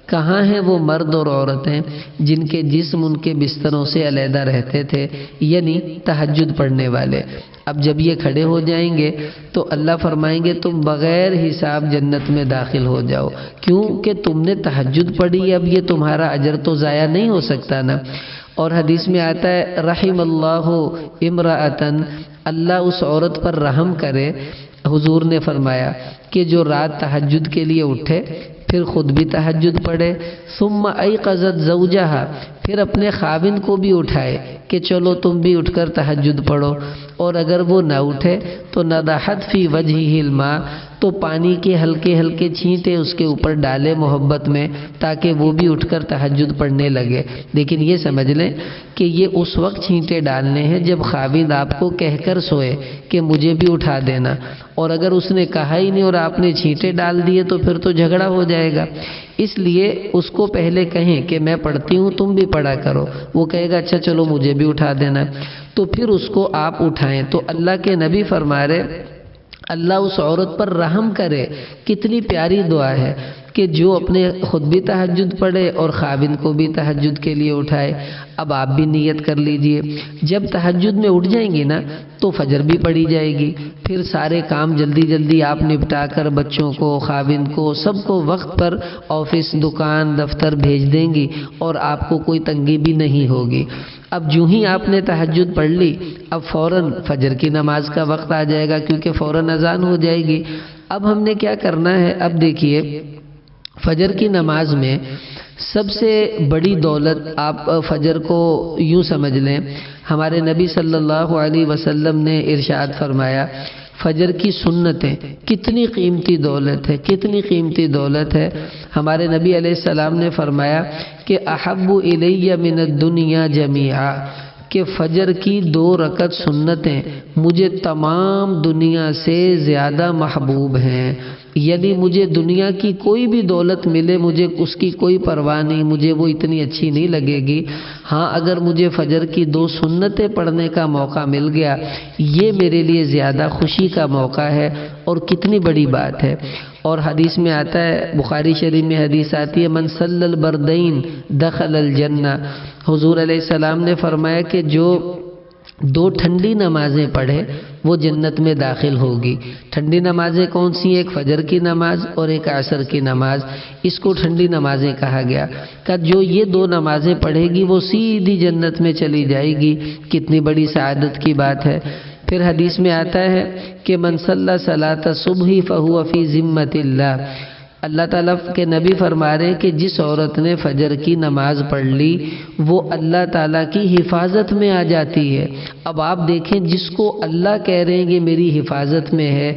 کہاں ہیں وہ مرد اور عورتیں جن کے جسم ان کے بستروں سے علیحدہ رہتے تھے، یعنی تہجد پڑھنے والے۔ اب جب یہ کھڑے ہو جائیں گے تو اللہ فرمائیں گے تم بغیر حساب جنت میں داخل ہو جاؤ، کیونکہ تم نے تہجد پڑھی، اب یہ تمہارا اجر تو ضائع نہیں ہو سکتا نا۔ اور حدیث میں آتا ہے رحم اللہ امرأتن، اللہ اس عورت پر رحم کرے، حضور نے فرمایا کہ جو رات تہجد کے لیے اٹھے، پھر خود بھی تہجد پڑھے، ثم ایقظت زوجہا، پھر اپنے خاوند کو بھی اٹھائے کہ چلو تم بھی اٹھ کر تہجد پڑھو، اور اگر وہ نہ اٹھے تو نضحت فی وجہہ الماء، تو پانی کے ہلکے ہلکے چھینٹے اس کے اوپر ڈالے محبت میں، تاکہ وہ بھی اٹھ کر تہجد پڑھنے لگے۔ لیکن یہ سمجھ لیں کہ یہ اس وقت چھینٹے ڈالنے ہیں جب خاوند آپ کو کہہ کر سوئے کہ مجھے بھی اٹھا دینا، اور اگر اس نے کہا ہی نہیں اور آپ نے چھینٹے ڈال دیے تو پھر تو جھگڑا ہو جائے گا۔ اس لیے اس کو پہلے کہیں کہ میں پڑھتی ہوں تم بھی پڑھا کرو، وہ کہے گا اچھا چلو مجھے بھی اٹھا دینا، تو پھر اس کو آپ اٹھائیں۔ تو اللہ کے نبی فرما رہے اللہ اس عورت پر رحم کرے۔ کتنی پیاری دعا ہے کہ جو اپنے خود بھی تہجد پڑھے اور خاوند کو بھی تہجد کے لیے اٹھائے۔ اب آپ بھی نیت کر لیجئے، جب تہجد میں اٹھ جائیں گی نا تو فجر بھی پڑھی جائے گی، پھر سارے کام جلدی جلدی آپ نپٹا کر بچوں کو، خاوند کو، سب کو وقت پر آفس، دکان، دفتر بھیج دیں گی، اور آپ کو کوئی تنگی بھی نہیں ہوگی۔ اب جو ہی آپ نے تہجد پڑھ لی، اب فوراً فجر کی نماز کا وقت آ جائے گا، کیونکہ فوراً اذان ہو جائے گی۔ اب ہم نے کیا کرنا ہے؟ اب دیکھیے فجر کی نماز میں سب سے بڑی دولت، آپ فجر کو یوں سمجھ لیں، ہمارے نبی صلی اللہ علیہ وسلم نے ارشاد فرمایا فجر کی سنتیں کتنی قیمتی دولت ہے، کتنی قیمتی دولت ہے۔ ہمارے نبی علیہ السلام نے فرمایا کہ احب الی من الدنیا جمیعا، کہ فجر کی 2 رکعت سنتیں مجھے تمام دنیا سے زیادہ محبوب ہیں، یعنی مجھے دنیا کی کوئی بھی دولت ملے مجھے اس کی کوئی پرواہ نہیں، مجھے وہ اتنی اچھی نہیں لگے گی، ہاں اگر مجھے فجر کی 2 سنتیں پڑھنے کا موقع مل گیا یہ میرے لیے زیادہ خوشی کا موقع ہے، اور کتنی بڑی بات ہے۔ اور حدیث میں آتا ہے، بخاری شریف میں حدیث آتی ہے، من صلی البردین دخل الجنہ، حضور علیہ السلام نے فرمایا کہ جو 2 ٹھنڈی نمازیں پڑھے وہ جنت میں داخل ہوگی۔ ٹھنڈی نمازیں کون سی؟ ایک فجر کی نماز اور ایک عصر کی نماز، اس کو ٹھنڈی نمازیں کہا گیا، کہ جو یہ 2 نمازیں پڑھے گی وہ سیدھی جنت میں چلی جائے گی۔ کتنی بڑی سعادت کی بات ہے۔ پھر حدیث میں آتا ہے کہ من صلی صلاۃ الصبح فہو فی ذمۃ اللہ، اللہ تعالیٰ کے نبی فرما رہے کہ جس عورت نے فجر کی نماز پڑھ لی وہ اللہ تعالیٰ کی حفاظت میں آ جاتی ہے۔ اب آپ دیکھیں جس کو اللہ کہہ رہے ہیں کہ میری حفاظت میں ہے،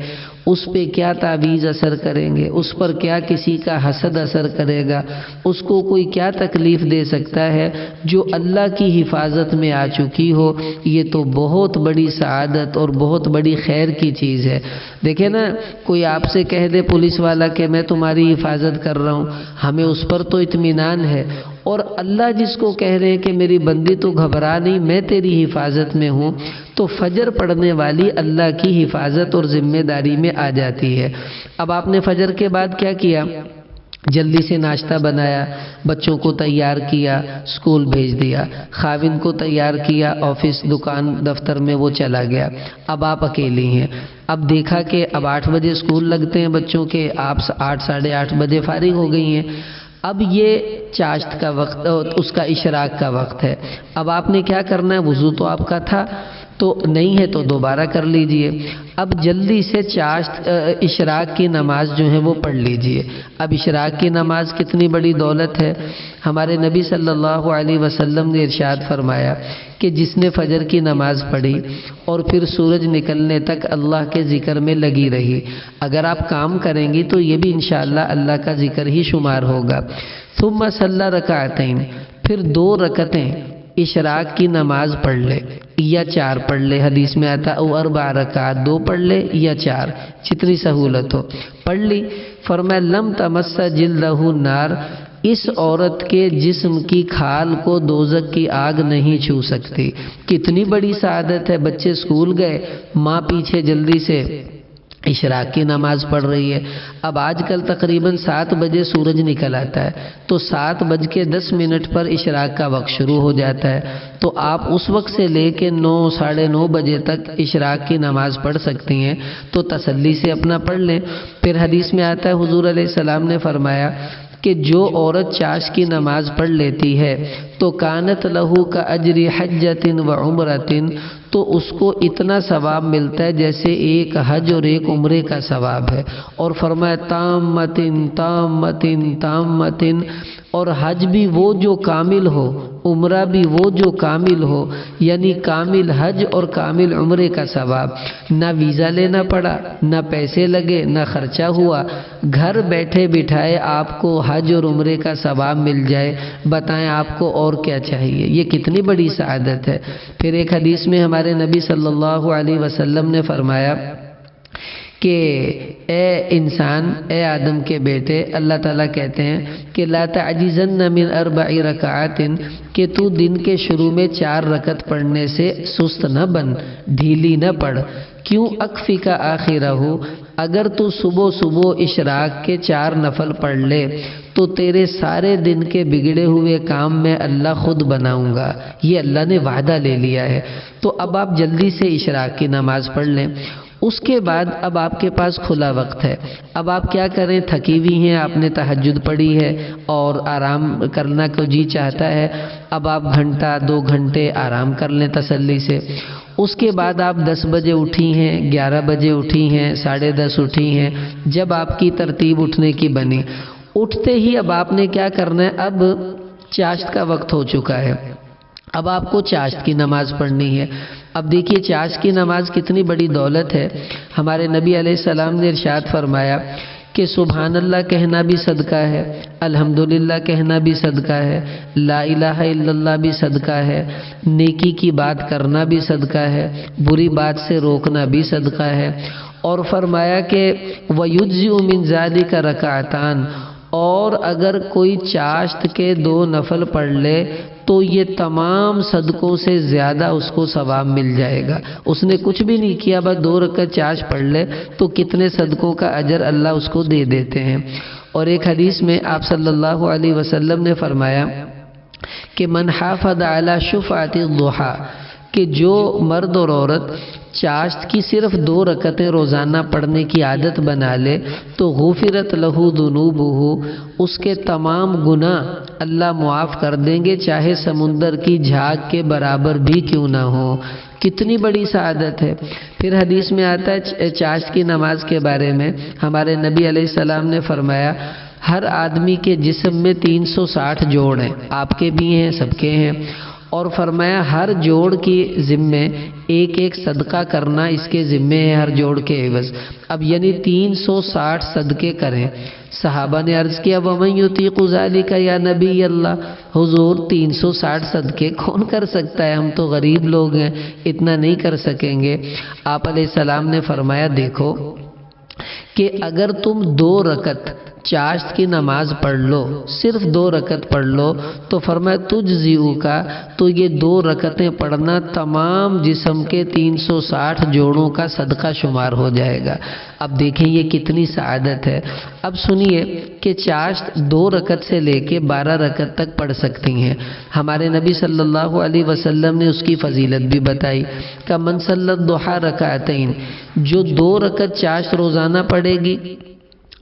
اس پہ کیا تعویذ اثر کریں گے، اس پر کیا کسی کا حسد اثر کرے گا، اس کو کوئی کیا تکلیف دے سکتا ہے جو اللہ کی حفاظت میں آ چکی ہو۔ یہ تو بہت بڑی سعادت اور بہت بڑی خیر کی چیز ہے۔ دیکھیں نا، کوئی آپ سے کہہ دے پولیس والا کہ میں تمہاری حفاظت کر رہا ہوں، ہمیں اس پر تو اطمینان ہے، اور اللہ جس کو کہہ رہے ہیں کہ میری بندی تو گھبرا نہیں، میں تیری حفاظت میں ہوں، تو فجر پڑھنے والی اللہ کی حفاظت اور ذمہ داری میں آ جاتی ہے۔ اب آپ نے فجر کے بعد کیا کیا؟ جلدی سے ناشتہ بنایا، بچوں کو تیار کیا، اسکول بھیج دیا، خاوند کو تیار کیا، آفس، دکان، دفتر میں وہ چلا گیا۔ اب آپ اکیلی ہیں۔ اب دیکھا کہ اب 8 بجے اسکول لگتے ہیں بچوں کے، آپ 8 ساڑھے 8 بجے فارغ ہو گئی ہیں۔ اب یہ چاشت کا وقت، اس کا اشراق کا وقت ہے۔ اب آپ نے کیا کرنا ہے؟ وضو تو آپ کا تھا، تو نہیں ہے تو دوبارہ کر لیجئے۔ اب جلدی سے چاشت اشراق کی نماز جو ہے وہ پڑھ لیجئے۔ اب اشراق کی نماز کتنی بڑی دولت ہے۔ ہمارے نبی صلی اللہ علیہ وسلم نے ارشاد فرمایا کہ جس نے فجر کی نماز پڑھی اور پھر سورج نکلنے تک اللہ کے ذکر میں لگی رہی، اگر آپ کام کریں گی تو یہ بھی انشاءاللہ اللہ کا ذکر ہی شمار ہوگا۔ ثم صلی رکعتین، پھر 2 رکعتیں اشراق کی نماز پڑھ لے یا 4 پڑھ لے، حدیث میں آتا او 4 رکعت، 2 پڑھ لے یا 4، جتنی سہولت ہو پڑھ لی۔ فرمایا لم تمس جلدہ النار، اس عورت کے جسم کی کھال کو دوزخ کی آگ نہیں چھو سکتی۔ کتنی بڑی سعادت ہے۔ بچے اسکول گئے، ماں پیچھے جلدی سے اشراق کی نماز پڑھ رہی ہے۔ اب آج کل تقریباً 7 بجے سورج نکل آتا ہے، تو 7:10 پر اشراق کا وقت شروع ہو جاتا ہے، تو آپ اس وقت سے لے کے 9 ساڑھے 9 بجے تک اشراق کی نماز پڑھ سکتی ہیں، تو تسلی سے اپنا پڑھ لیں۔ پھر حدیث میں آتا ہے حضور علیہ السلام نے فرمایا کہ جو عورت چاشت کی نماز پڑھ لیتی ہے تو کانت لہو کا اجر حجۃ و عمرۃ، تو اس کو اتنا ثواب ملتا ہے جیسے ایک حج اور ایک عمرے کا ثواب ہے۔ اور فرمایا تامتن تامتن تامتن، اور حج بھی وہ جو کامل ہو، عمرہ بھی وہ جو کامل ہو، یعنی کامل حج اور کامل عمرے کا ثواب۔ نہ ویزا لینا پڑا، نہ پیسے لگے، نہ خرچہ ہوا، گھر بیٹھے بٹھائے آپ کو حج اور عمرے کا ثواب مل جائے۔ بتائیں آپ کو اور کیا چاہیے؟ یہ کتنی بڑی سعادت ہے۔ پھر ایک حدیث میں ہمارے نبی صلی اللہ علیہ وسلم نے فرمایا کہ اے انسان، اے آدم کے بیٹے، اللہ تعالیٰ کہتے ہیں کہ لا تعجزن من 4 رکعات، کہ تو دن کے شروع میں 4 رکعت پڑھنے سے سست نہ بن، ڈھیلی نہ پڑھ۔ کیوں؟ اکفی کا آخرہ ہو، اگر تو صبح اشراق کے 4 نفل پڑھ لے تو تیرے سارے دن کے بگڑے ہوئے کام میں اللہ خود بناؤں گا، یہ اللہ نے وعدہ لے لیا ہے۔ تو اب آپ جلدی سے اشراق کی نماز پڑھ لیں۔ اس کے بعد اب آپ کے پاس کھلا وقت ہے، اب آپ کیا کریں؟ تھکی ہوئی ہیں، آپ نے تہجد پڑھی ہے اور آرام کرنا کو جی چاہتا ہے، اب آپ گھنٹہ 2 گھنٹے آرام کر لیں تسلی سے۔ اس کے بعد آپ 10 بجے اٹھی ہیں، 11 بجے اٹھی ہیں، 10:30 اٹھی ہیں، جب آپ کی ترتیب اٹھنے کی بنی، اٹھتے ہی اب آپ نے کیا کرنا ہے؟ اب چاشت کا وقت ہو چکا ہے، اب آپ کو چاشت کی نماز پڑھنی ہے۔ اب دیکھیے چاشت کی نماز کتنی بڑی دولت ہے۔ ہمارے نبی علیہ السلام نے ارشاد فرمایا کہ سبحان اللہ کہنا بھی صدقہ ہے، الحمدللہ کہنا بھی صدقہ ہے، لا الہ الا اللہ بھی صدقہ ہے، نیکی کی بات کرنا بھی صدقہ ہے، بری بات سے روکنا بھی صدقہ ہے۔ اور فرمایا کہ وَيُجْزِئُ مِنْ ذَلِكَ رَكَعَتَانِ، اور اگر کوئی چاشت کے 2 نفل پڑھ لے تو یہ تمام صدقوں سے زیادہ اس کو ثواب مل جائے گا۔ اس نے کچھ بھی نہیں کیا، بس 2 رکعت چاشت پڑھ لے تو کتنے صدقوں کا اجر اللہ اس کو دے دیتے ہیں۔ اور ایک حدیث میں آپ صلی اللہ علیہ وسلم نے فرمایا کہ من حافظ علی شفعۃ الضحیٰ، کہ جو مرد اور عورت چاشت کی صرف 2 رکعتیں روزانہ پڑھنے کی عادت بنا لے تو غفرت لہ ذنوبہ، اس کے تمام گناہ اللہ معاف کر دیں گے، چاہے سمندر کی جھاگ کے برابر بھی کیوں نہ ہو۔ کتنی بڑی سعادت ہے۔ پھر حدیث میں آتا ہے چاشت کی نماز کے بارے میں، ہمارے نبی علیہ السلام نے فرمایا ہر آدمی کے جسم میں 360 جوڑ ہیں، آپ کے بھی ہیں، سب کے ہیں، اور فرمایا ہر جوڑ کی ذمے ایک صدقہ کرنا اس کے ذمے ہے، ہر جوڑ کے عوض۔ اب یعنی 360 صدقے کریں۔ صحابہ نے عرض کیا وَمَن يُطِيقُ ذَلِكَ یا نبی اللہ، حضور 360 صدقے کون کر سکتا ہے؟ ہم تو غریب لوگ ہیں، اتنا نہیں کر سکیں گے۔ آپ علیہ السلام نے فرمایا دیکھو کہ اگر تم 2 رکعت چاشت کی نماز پڑھ لو، صرف 2 رکعت پڑھ لو، تو فرمایا تجزیؤ کا، تو یہ 2 رکعتیں پڑھنا تمام جسم کے 360 جوڑوں کا صدقہ شمار ہو جائے گا۔ اب دیکھیں یہ کتنی سعادت ہے۔ اب سنیے کہ چاشت 2 رکعت سے لے کے 12 رکعت تک پڑھ سکتی ہیں۔ ہمارے نبی صلی اللہ علیہ وسلم نے اس کی فضیلت بھی بتائی کہ من صلی الضحیٰ رکعتین، جو 2 رکعت چاشت روزانہ پڑھے گی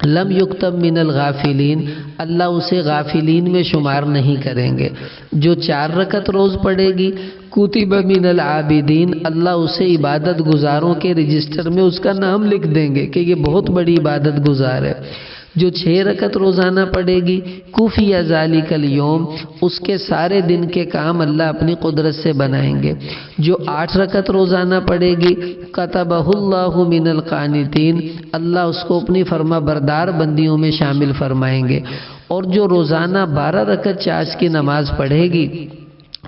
لم یکتب من الغافلین، اللہ اسے غافلین میں شمار نہیں کریں گے۔ جو 4 رکعت روز پڑھے گی کتب من العابدین، اللہ اسے عبادت گزاروں کے رجسٹر میں اس کا نام لکھ دیں گے کہ یہ بہت بڑی عبادت گزار ہے۔ جو 6 رکعت روزانہ پڑھے گی کفی ذالک الیوم، اس کے سارے دن کے کام اللہ اپنی قدرت سے بنائیں گے۔ جو 8 رکعت روزانہ پڑھے گی کتبہ اللہ من القانتین، اللہ اس کو اپنی فرما بردار بندیوں میں شامل فرمائیں گے۔ اور جو روزانہ 12 رکعت چاشت کی نماز پڑھے گی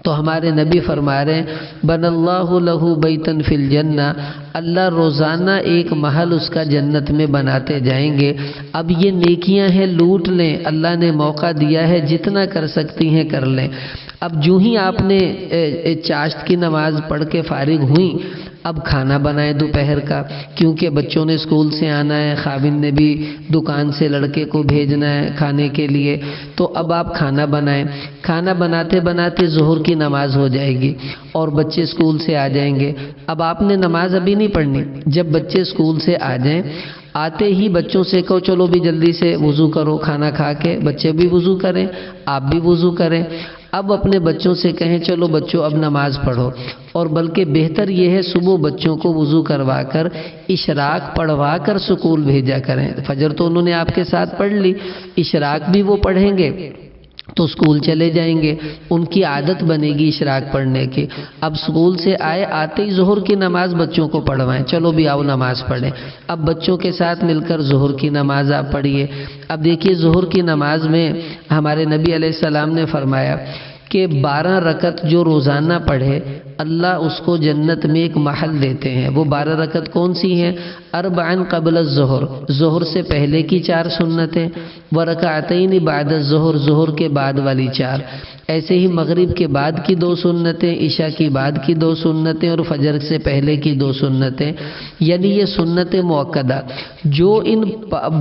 تو ہمارے نبی فرما رہے ہیں بن اللہ لہ بیتن فی الجنہ، اللہ روزانہ ایک محل اس کا جنت میں بناتے جائیں گے۔ اب یہ نیکیاں ہیں، لوٹ لیں، اللہ نے موقع دیا ہے، جتنا کر سکتی ہیں کر لیں۔ اب جو ہی آپ نے چاشت کی نماز پڑھ کے فارغ ہوئیں، اب کھانا بنائیں دوپہر کا، کیونکہ بچوں نے اسکول سے آنا ہے، خاوند نے بھی دکان سے لڑکے کو بھیجنا ہے کھانے کے لیے، تو اب آپ کھانا بنائیں۔ کھانا بناتے بناتے ظہر کی نماز ہو جائے گی اور بچے اسکول سے آ جائیں گے۔ اب آپ نے نماز ابھی نہیں پڑھنی، جب بچے اسکول سے آ جائیں، آتے ہی بچوں سے کہو چلو بھی جلدی سے وضو کرو، کھانا کھا کے بچے بھی وضو کریں، آپ بھی وضو کریں۔ اب اپنے بچوں سے کہیں چلو بچوں اب نماز پڑھو، اور بلکہ بہتر یہ ہے صبح بچوں کو وضو کروا کر اشراق پڑھوا کر سکول بھیجا کریں۔ فجر تو انہوں نے آپ کے ساتھ پڑھ لی، اشراق بھی وہ پڑھیں گے تو اسکول چلے جائیں گے، ان کی عادت بنے گی اشراق پڑھنے کی۔ اب اسکول سے آئے، آتے ہی ظہر کی نماز بچوں کو پڑھوائیں، چلو بھی آؤ نماز پڑھیں۔ اب بچوں کے ساتھ مل کر ظہر کی نماز آپ پڑھیے۔ اب دیکھیے ظہر کی نماز میں ہمارے نبی علیہ السلام نے فرمایا کہ 12 رکعت جو روزانہ پڑھے اللہ اس کو جنت میں ایک محل دیتے ہیں۔ وہ 12 رکعت کون سی ہیں؟ 4 قبل الظہر، ظہر سے پہلے کی 4 سنتیں، ورکعتین بعد الظہر، ظہر کے بعد والی 4، ایسے ہی مغرب کے بعد کی 2 سنتیں، عشاء کی بعد کی 2 سنتیں، اور فجر سے پہلے کی 2 سنتیں۔ یعنی یہ سنت مؤکدہ جو ان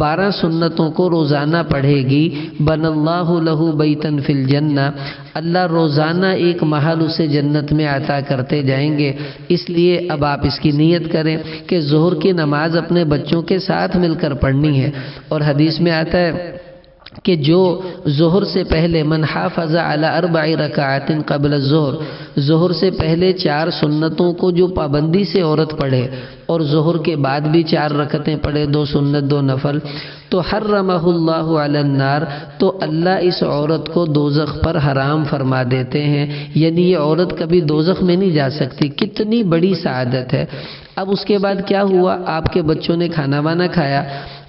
12 سنتوں کو روزانہ پڑھے گی، بن اللہ لہ بیتا فی الجنہ، اللہ روزانہ ایک محل اسے جنت میں عطا کرتے جائیں گے۔ اس لیے اب آپ اس کی نیت کریں کہ ظہر کی نماز اپنے بچوں کے ساتھ مل کر پڑھنی ہے۔ اور حدیث میں آتا ہے کہ جو ظہر سے پہلے من حافظ علی 4 رکعات قبل الظہر، ظہر سے پہلے 4 سنتوں کو جو پابندی سے عورت پڑھے اور ظہر کے بعد بھی 4 رکعتیں پڑھے، 2 سنت 2 نفل، تو حرمہ اللہ علی النار، تو اللہ اس عورت کو دوزخ پر حرام فرما دیتے ہیں۔ یعنی یہ عورت کبھی دوزخ میں نہیں جا سکتی۔ کتنی بڑی سعادت ہے۔ اب اس کے بعد کیا ہوا؟ آپ کے بچوں نے کھانا وانا کھایا،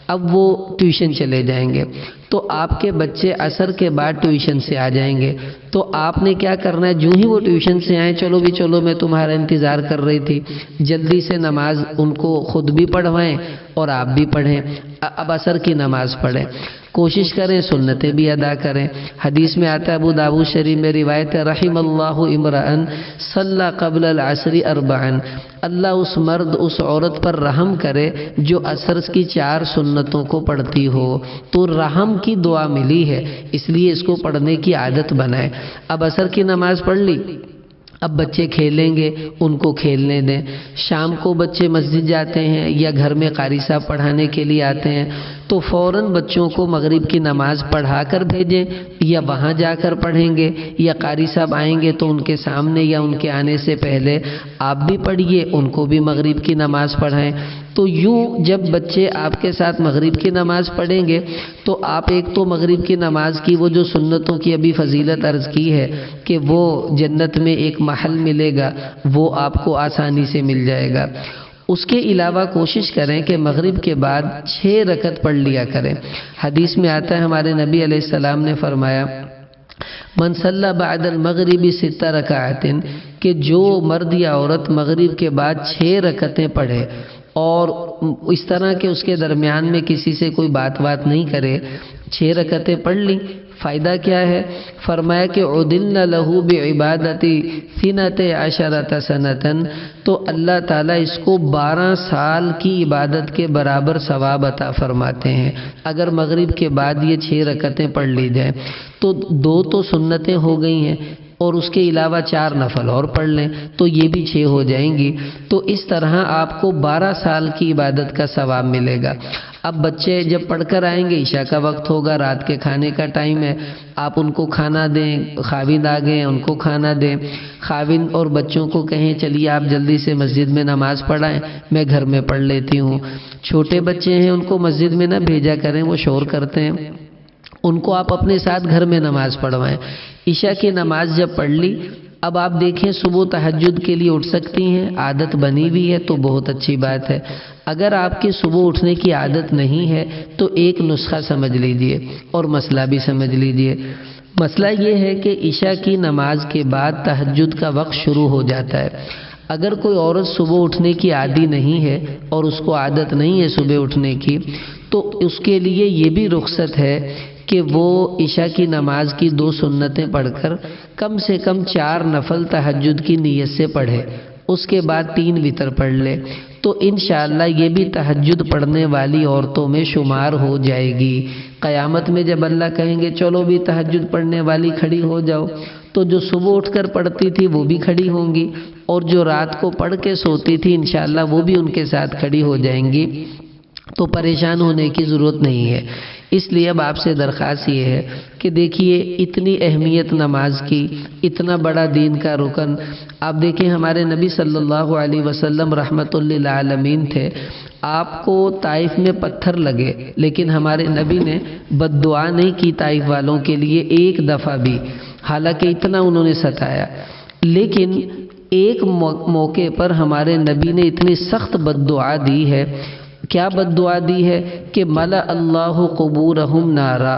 اب وہ ٹیوشن چلے جائیں گے، تو آپ کے بچے عصر کے بعد ٹیوشن سے آ جائیں گے، تو آپ نے کیا کرنا ہے؟ جو ہی وہ ٹیوشن سے آئیں، چلو بھی چلو میں تمہارا انتظار کر رہی تھی، جلدی سے نماز ان کو خود بھی پڑھوائیں اور آپ بھی پڑھیں۔ اب عصر کی نماز پڑھیں، کوشش کریں سنتیں بھی ادا کریں۔ حدیث میں آتا ہے، ابو داؤد شریف میں روایت ہے، رحم اللہ امرأن صلی قبل العصر 4، اللہ اس مرد اس عورت پر رحم کرے جو عصر کی 4 سنتوں کو پڑھتی ہو۔ تو رحم کی دعا ملی ہے، اس لیے اس کو پڑھنے کی عادت بنائے۔ اب عصر کی نماز پڑھ لی، اب بچے کھیلیں گے، ان کو کھیلنے دیں۔ شام کو بچے مسجد جاتے ہیں یا گھر میں قاری صاحب پڑھانے کے لیے آتے ہیں، تو فوراً بچوں کو مغرب کی نماز پڑھا کر بھیجیں، یا وہاں جا کر پڑھیں گے، یا قاری صاحب آئیں گے تو ان کے سامنے یا ان کے آنے سے پہلے آپ بھی پڑھیے، ان کو بھی مغرب کی نماز پڑھائیں۔ تو یوں جب بچے آپ کے ساتھ مغرب کی نماز پڑھیں گے تو آپ ایک تو مغرب کی نماز کی وہ جو سنتوں کی ابھی فضیلت عرض کی ہے کہ وہ جنت میں ایک محل ملے گا، وہ آپ کو آسانی سے مل جائے گا۔ اس کے علاوہ کوشش کریں کہ مغرب کے بعد 6 رکعت پڑھ لیا کریں۔ حدیث میں آتا ہے، ہمارے نبی علیہ السلام نے فرمایا، من صلی بعد المغرب 6 رکعات، کہ جو مرد یا عورت مغرب کے بعد 6 رکعتیں پڑھے اور اس طرح کہ اس کے درمیان میں کسی سے کوئی بات نہیں کرے، 6 رکعتیں پڑھ لی، فائدہ کیا ہے؟ فرمایا کہ عدلنا لہو بعبادتی 12 سنتن، تو اللہ تعالیٰ اس کو 12 سال کی عبادت کے برابر ثواب عطا فرماتے ہیں۔ اگر مغرب کے بعد یہ 6 رکعتیں پڑھ لی جائیں تو 2 تو سنتیں ہو گئی ہیں، اور اس کے علاوہ 4 نفل اور پڑھ لیں تو یہ بھی 6 ہو جائیں گی۔ تو اس طرح آپ کو 12 سال کی عبادت کا ثواب ملے گا۔ اب بچے جب پڑھ کر آئیں گے، عشاء کا وقت ہوگا، رات کے کھانے کا ٹائم ہے، آپ ان کو کھانا دیں، خاوند آ گئے ان کو کھانا دیں، خاوند اور بچوں کو کہیں چلیے آپ جلدی سے مسجد میں نماز پڑھائیں، میں گھر میں پڑھ لیتی ہوں۔ چھوٹے بچے ہیں ان کو مسجد میں نہ بھیجا کریں، وہ شور کرتے ہیں، ان کو آپ اپنے ساتھ گھر میں نماز پڑھوائیں۔ عشاء کی نماز جب پڑھ لی، اب آپ دیکھیں صبح تہجد کے لیے اٹھ سکتی ہیں، عادت بنی ہوئی ہے تو بہت اچھی بات ہے۔ اگر آپ کی صبح اٹھنے کی عادت نہیں ہے تو ایک نسخہ سمجھ لیجئے اور مسئلہ بھی سمجھ لیجئے۔ مسئلہ یہ ہے کہ عشاء کی نماز کے بعد تہجد کا وقت شروع ہو جاتا ہے۔ اگر کوئی عورت صبح اٹھنے کی عادی نہیں ہے اور اس کو عادت نہیں ہے صبح اٹھنے کی، تو اس کے لیے یہ بھی رخصت ہے کہ وہ عشاء کی نماز کی 2 سنتیں پڑھ کر کم سے کم 4 نفل تہجد کی نیت سے پڑھے، اس کے بعد 3 وتر پڑھ لے، تو انشاءاللہ یہ بھی تہجد پڑھنے والی عورتوں میں شمار ہو جائے گی۔ قیامت میں جب اللہ کہیں گے چلو بھی تہجد پڑھنے والی کھڑی ہو جاؤ، تو جو صبح اٹھ کر پڑھتی تھی وہ بھی کھڑی ہوں گی، اور جو رات کو پڑھ کے سوتی تھی انشاءاللہ وہ بھی ان کے ساتھ کھڑی ہو جائیں گی۔ تو پریشان ہونے کی ضرورت نہیں ہے۔ اس لیے اب آپ سے درخواست یہ ہے کہ دیکھیے اتنی اہمیت نماز کی، اتنا بڑا دین کا رکن، آپ دیکھیں ہمارے نبی صلی اللہ علیہ وسلم رحمت للعالمین تھے، آپ کو طائف میں پتھر لگے لیکن ہمارے نبی نے بد دعا نہیں کی طائف والوں کے لیے ایک دفعہ بھی، حالانکہ اتنا انہوں نے ستایا، لیکن ایک موقع پر ہمارے نبی نے اتنی سخت بد دعا دی ہے۔ کیا بد دعا دی ہے کہ ملا اللہ قبورہم نارا،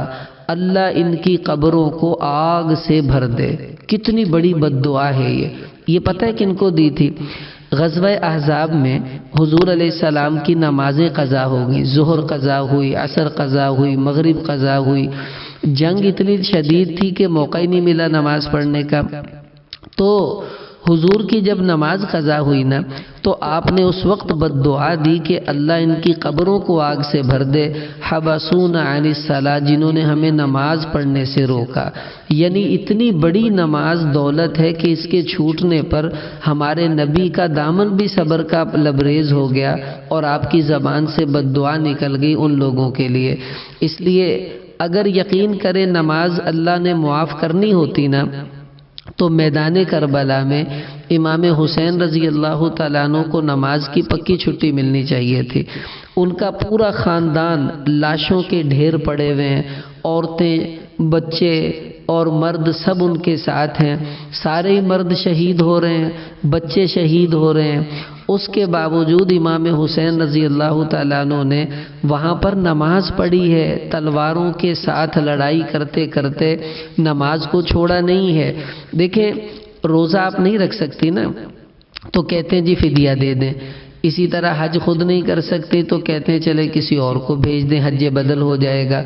اللہ ان کی قبروں کو آگ سے بھر دے۔ کتنی بڑی بد دعا ہے یہ پتہ ہے کن کو دی تھی؟ غزوہ احزاب میں حضور علیہ السلام کی نمازیں قضا ہو گئی، ظہر قضا ہوئی، عصر قضا ہوئی، مغرب قضا ہوئی، جنگ اتنی شدید تھی کہ موقع ہی نہیں ملا نماز پڑھنے کا۔ تو حضور کی جب نماز قضا ہوئی نا تو آپ نے اس وقت بد دعا دی کہ اللہ ان کی قبروں کو آگ سے بھر دے، حبسونا عن الصلاۃ، جنہوں نے ہمیں نماز پڑھنے سے روکا۔ یعنی اتنی بڑی نماز دولت ہے کہ اس کے چھوٹنے پر ہمارے نبی کا دامن بھی صبر کا لبریز ہو گیا اور آپ کی زبان سے بد دعا نکل گئی ان لوگوں کے لیے۔ اس لیے اگر یقین کریں نماز اللہ نے معاف کرنی ہوتی نا تو میدان کربلا میں امام حسین رضی اللہ تعالیٰ عنہ کو نماز کی پکی چھٹی ملنی چاہیے تھی۔ ان کا پورا خاندان لاشوں کے ڈھیر پڑے ہوئے ہیں، عورتیں، بچے اور مرد سب ان کے ساتھ ہیں، سارے مرد شہید ہو رہے ہیں، بچے شہید ہو رہے ہیں، اس کے باوجود امام حسین رضی اللہ تعالیٰ عنہ نے وہاں پر نماز پڑھی ہے، تلواروں کے ساتھ لڑائی کرتے کرتے نماز کو چھوڑا نہیں ہے۔ دیکھیں روزہ آپ نہیں رکھ سکتی نا تو کہتے ہیں جی فدیہ دے دیں، اسی طرح حج خود نہیں کر سکتے تو کہتے ہیں چلے کسی اور کو بھیج دیں، حج بدل ہو جائے گا۔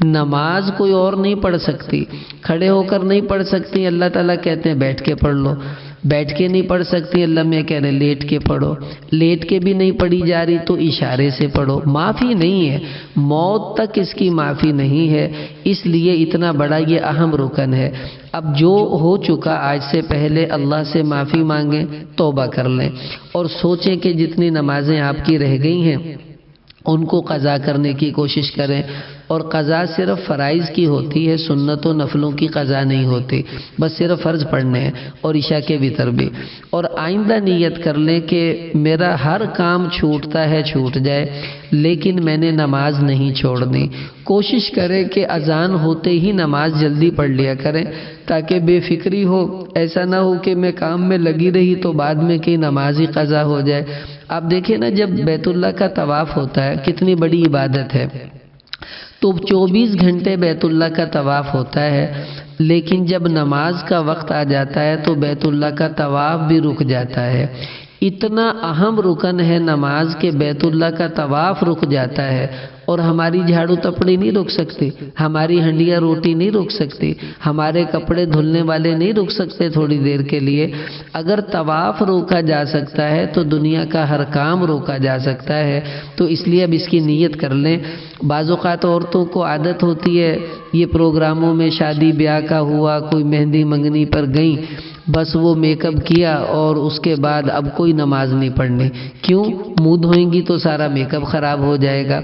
نماز کوئی اور نہیں پڑھ سکتی، کھڑے ہو کر نہیں پڑھ سکتی، اللہ تعالیٰ کہتے ہیں بیٹھ کے پڑھ لو، بیٹھ کے نہیں پڑھ سکتی، اللہ میں کہہ رہے لیٹ کے پڑھو، لیٹ کے بھی نہیں پڑھی جا رہی تو اشارے سے پڑھو۔ معافی نہیں ہے، موت تک اس کی معافی نہیں ہے، اس لیے اتنا بڑا یہ اہم رکن ہے۔ اب جو ہو چکا آج سے پہلے اللہ سے معافی مانگیں، توبہ کر لیں اور سوچیں کہ جتنی نمازیں آپ کی رہ گئی ہیں ان کو قضا کرنے کی کوشش کریں، اور قضا صرف فرائض کی ہوتی ہے، سنت و نفلوں کی قضا نہیں ہوتی، بس صرف فرض پڑھنے ہیں اور عشاء کے وتر بھی۔ اور آئندہ نیت کر لیں کہ میرا ہر کام چھوٹتا ہے چھوٹ جائے لیکن میں نے نماز نہیں چھوڑنی۔ کوشش کریں کہ اذان ہوتے ہی نماز جلدی پڑھ لیا کریں تاکہ بے فکری ہو، ایسا نہ ہو کہ میں کام میں لگی رہی تو بعد میں کہ نماز ہی قضا ہو جائے۔ آپ دیکھیں نا جب بیت اللہ کا طواف ہوتا ہے کتنی بڑی عبادت ہے، تو 24 گھنٹے بیت اللہ کا طواف ہوتا ہے، لیکن جب نماز کا وقت آ جاتا ہے تو بیت اللہ کا طواف بھی رک جاتا ہے۔ اتنا اہم رکن ہے نماز کے بیت اللہ کا طواف رک جاتا ہے، اور ہماری جھاڑو تپڑی نہیں رک سکتی، ہماری ہنڈیا روٹی نہیں رک سکتی، ہمارے کپڑے دھلنے والے نہیں رک سکتے تھوڑی دیر کے لیے۔ اگر طواف روکا جا سکتا ہے تو دنیا کا ہر کام روکا جا سکتا ہے، تو اس لیے اب اس کی نیت کر لیں۔ بعض اوقات عورتوں کو عادت ہوتی ہے یہ پروگراموں میں شادی بیاہ کا ہوا، کوئی مہندی منگنی پر گئیں، بس وہ میک اپ کیا اور اس کے بعد اب کوئی نماز نہیں پڑھنی، کیوں؟ منہ دھوئیں گی تو سارا میک اپ خراب ہو جائے گا۔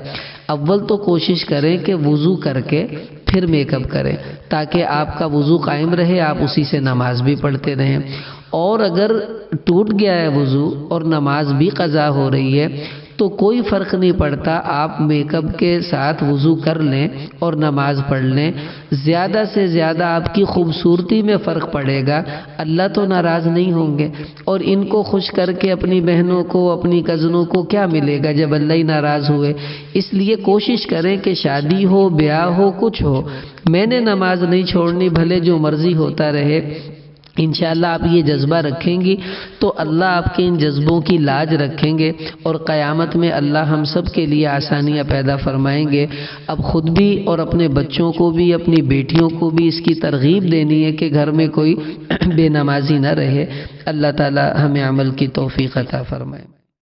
اول تو کوشش کریں کہ وضو کر کے پھر میک اپ کریں تاکہ آپ کا وضو قائم رہے، آپ اسی سے نماز بھی پڑھتے رہیں۔ اور اگر ٹوٹ گیا ہے وضو اور نماز بھی قضا ہو رہی ہے تو کوئی فرق نہیں پڑتا، آپ میک اپ کے ساتھ وضو کر لیں اور نماز پڑھ لیں۔ زیادہ سے زیادہ آپ کی خوبصورتی میں فرق پڑے گا، اللہ تو ناراض نہیں ہوں گے، اور ان کو خوش کر کے اپنی بہنوں کو اپنی کزنوں کو کیا ملے گا جب اللہ ہی ناراض ہوئے۔ اس لیے کوشش کریں کہ شادی ہو، بیاہ ہو، کچھ ہو، میں نے نماز نہیں چھوڑنی، بھلے جو مرضی ہوتا رہے، انشاءاللہ آپ یہ جذبہ رکھیں گی تو اللہ آپ کے ان جذبوں کی لاج رکھیں گے اور قیامت میں اللہ ہم سب کے لیے آسانیاں پیدا فرمائیں گے۔ اب خود بھی اور اپنے بچوں کو بھی، اپنی بیٹیوں کو بھی اس کی ترغیب دینی ہے کہ گھر میں کوئی بے نمازی نہ رہے۔ اللہ تعالی ہمیں عمل کی توفیق عطا فرمائے۔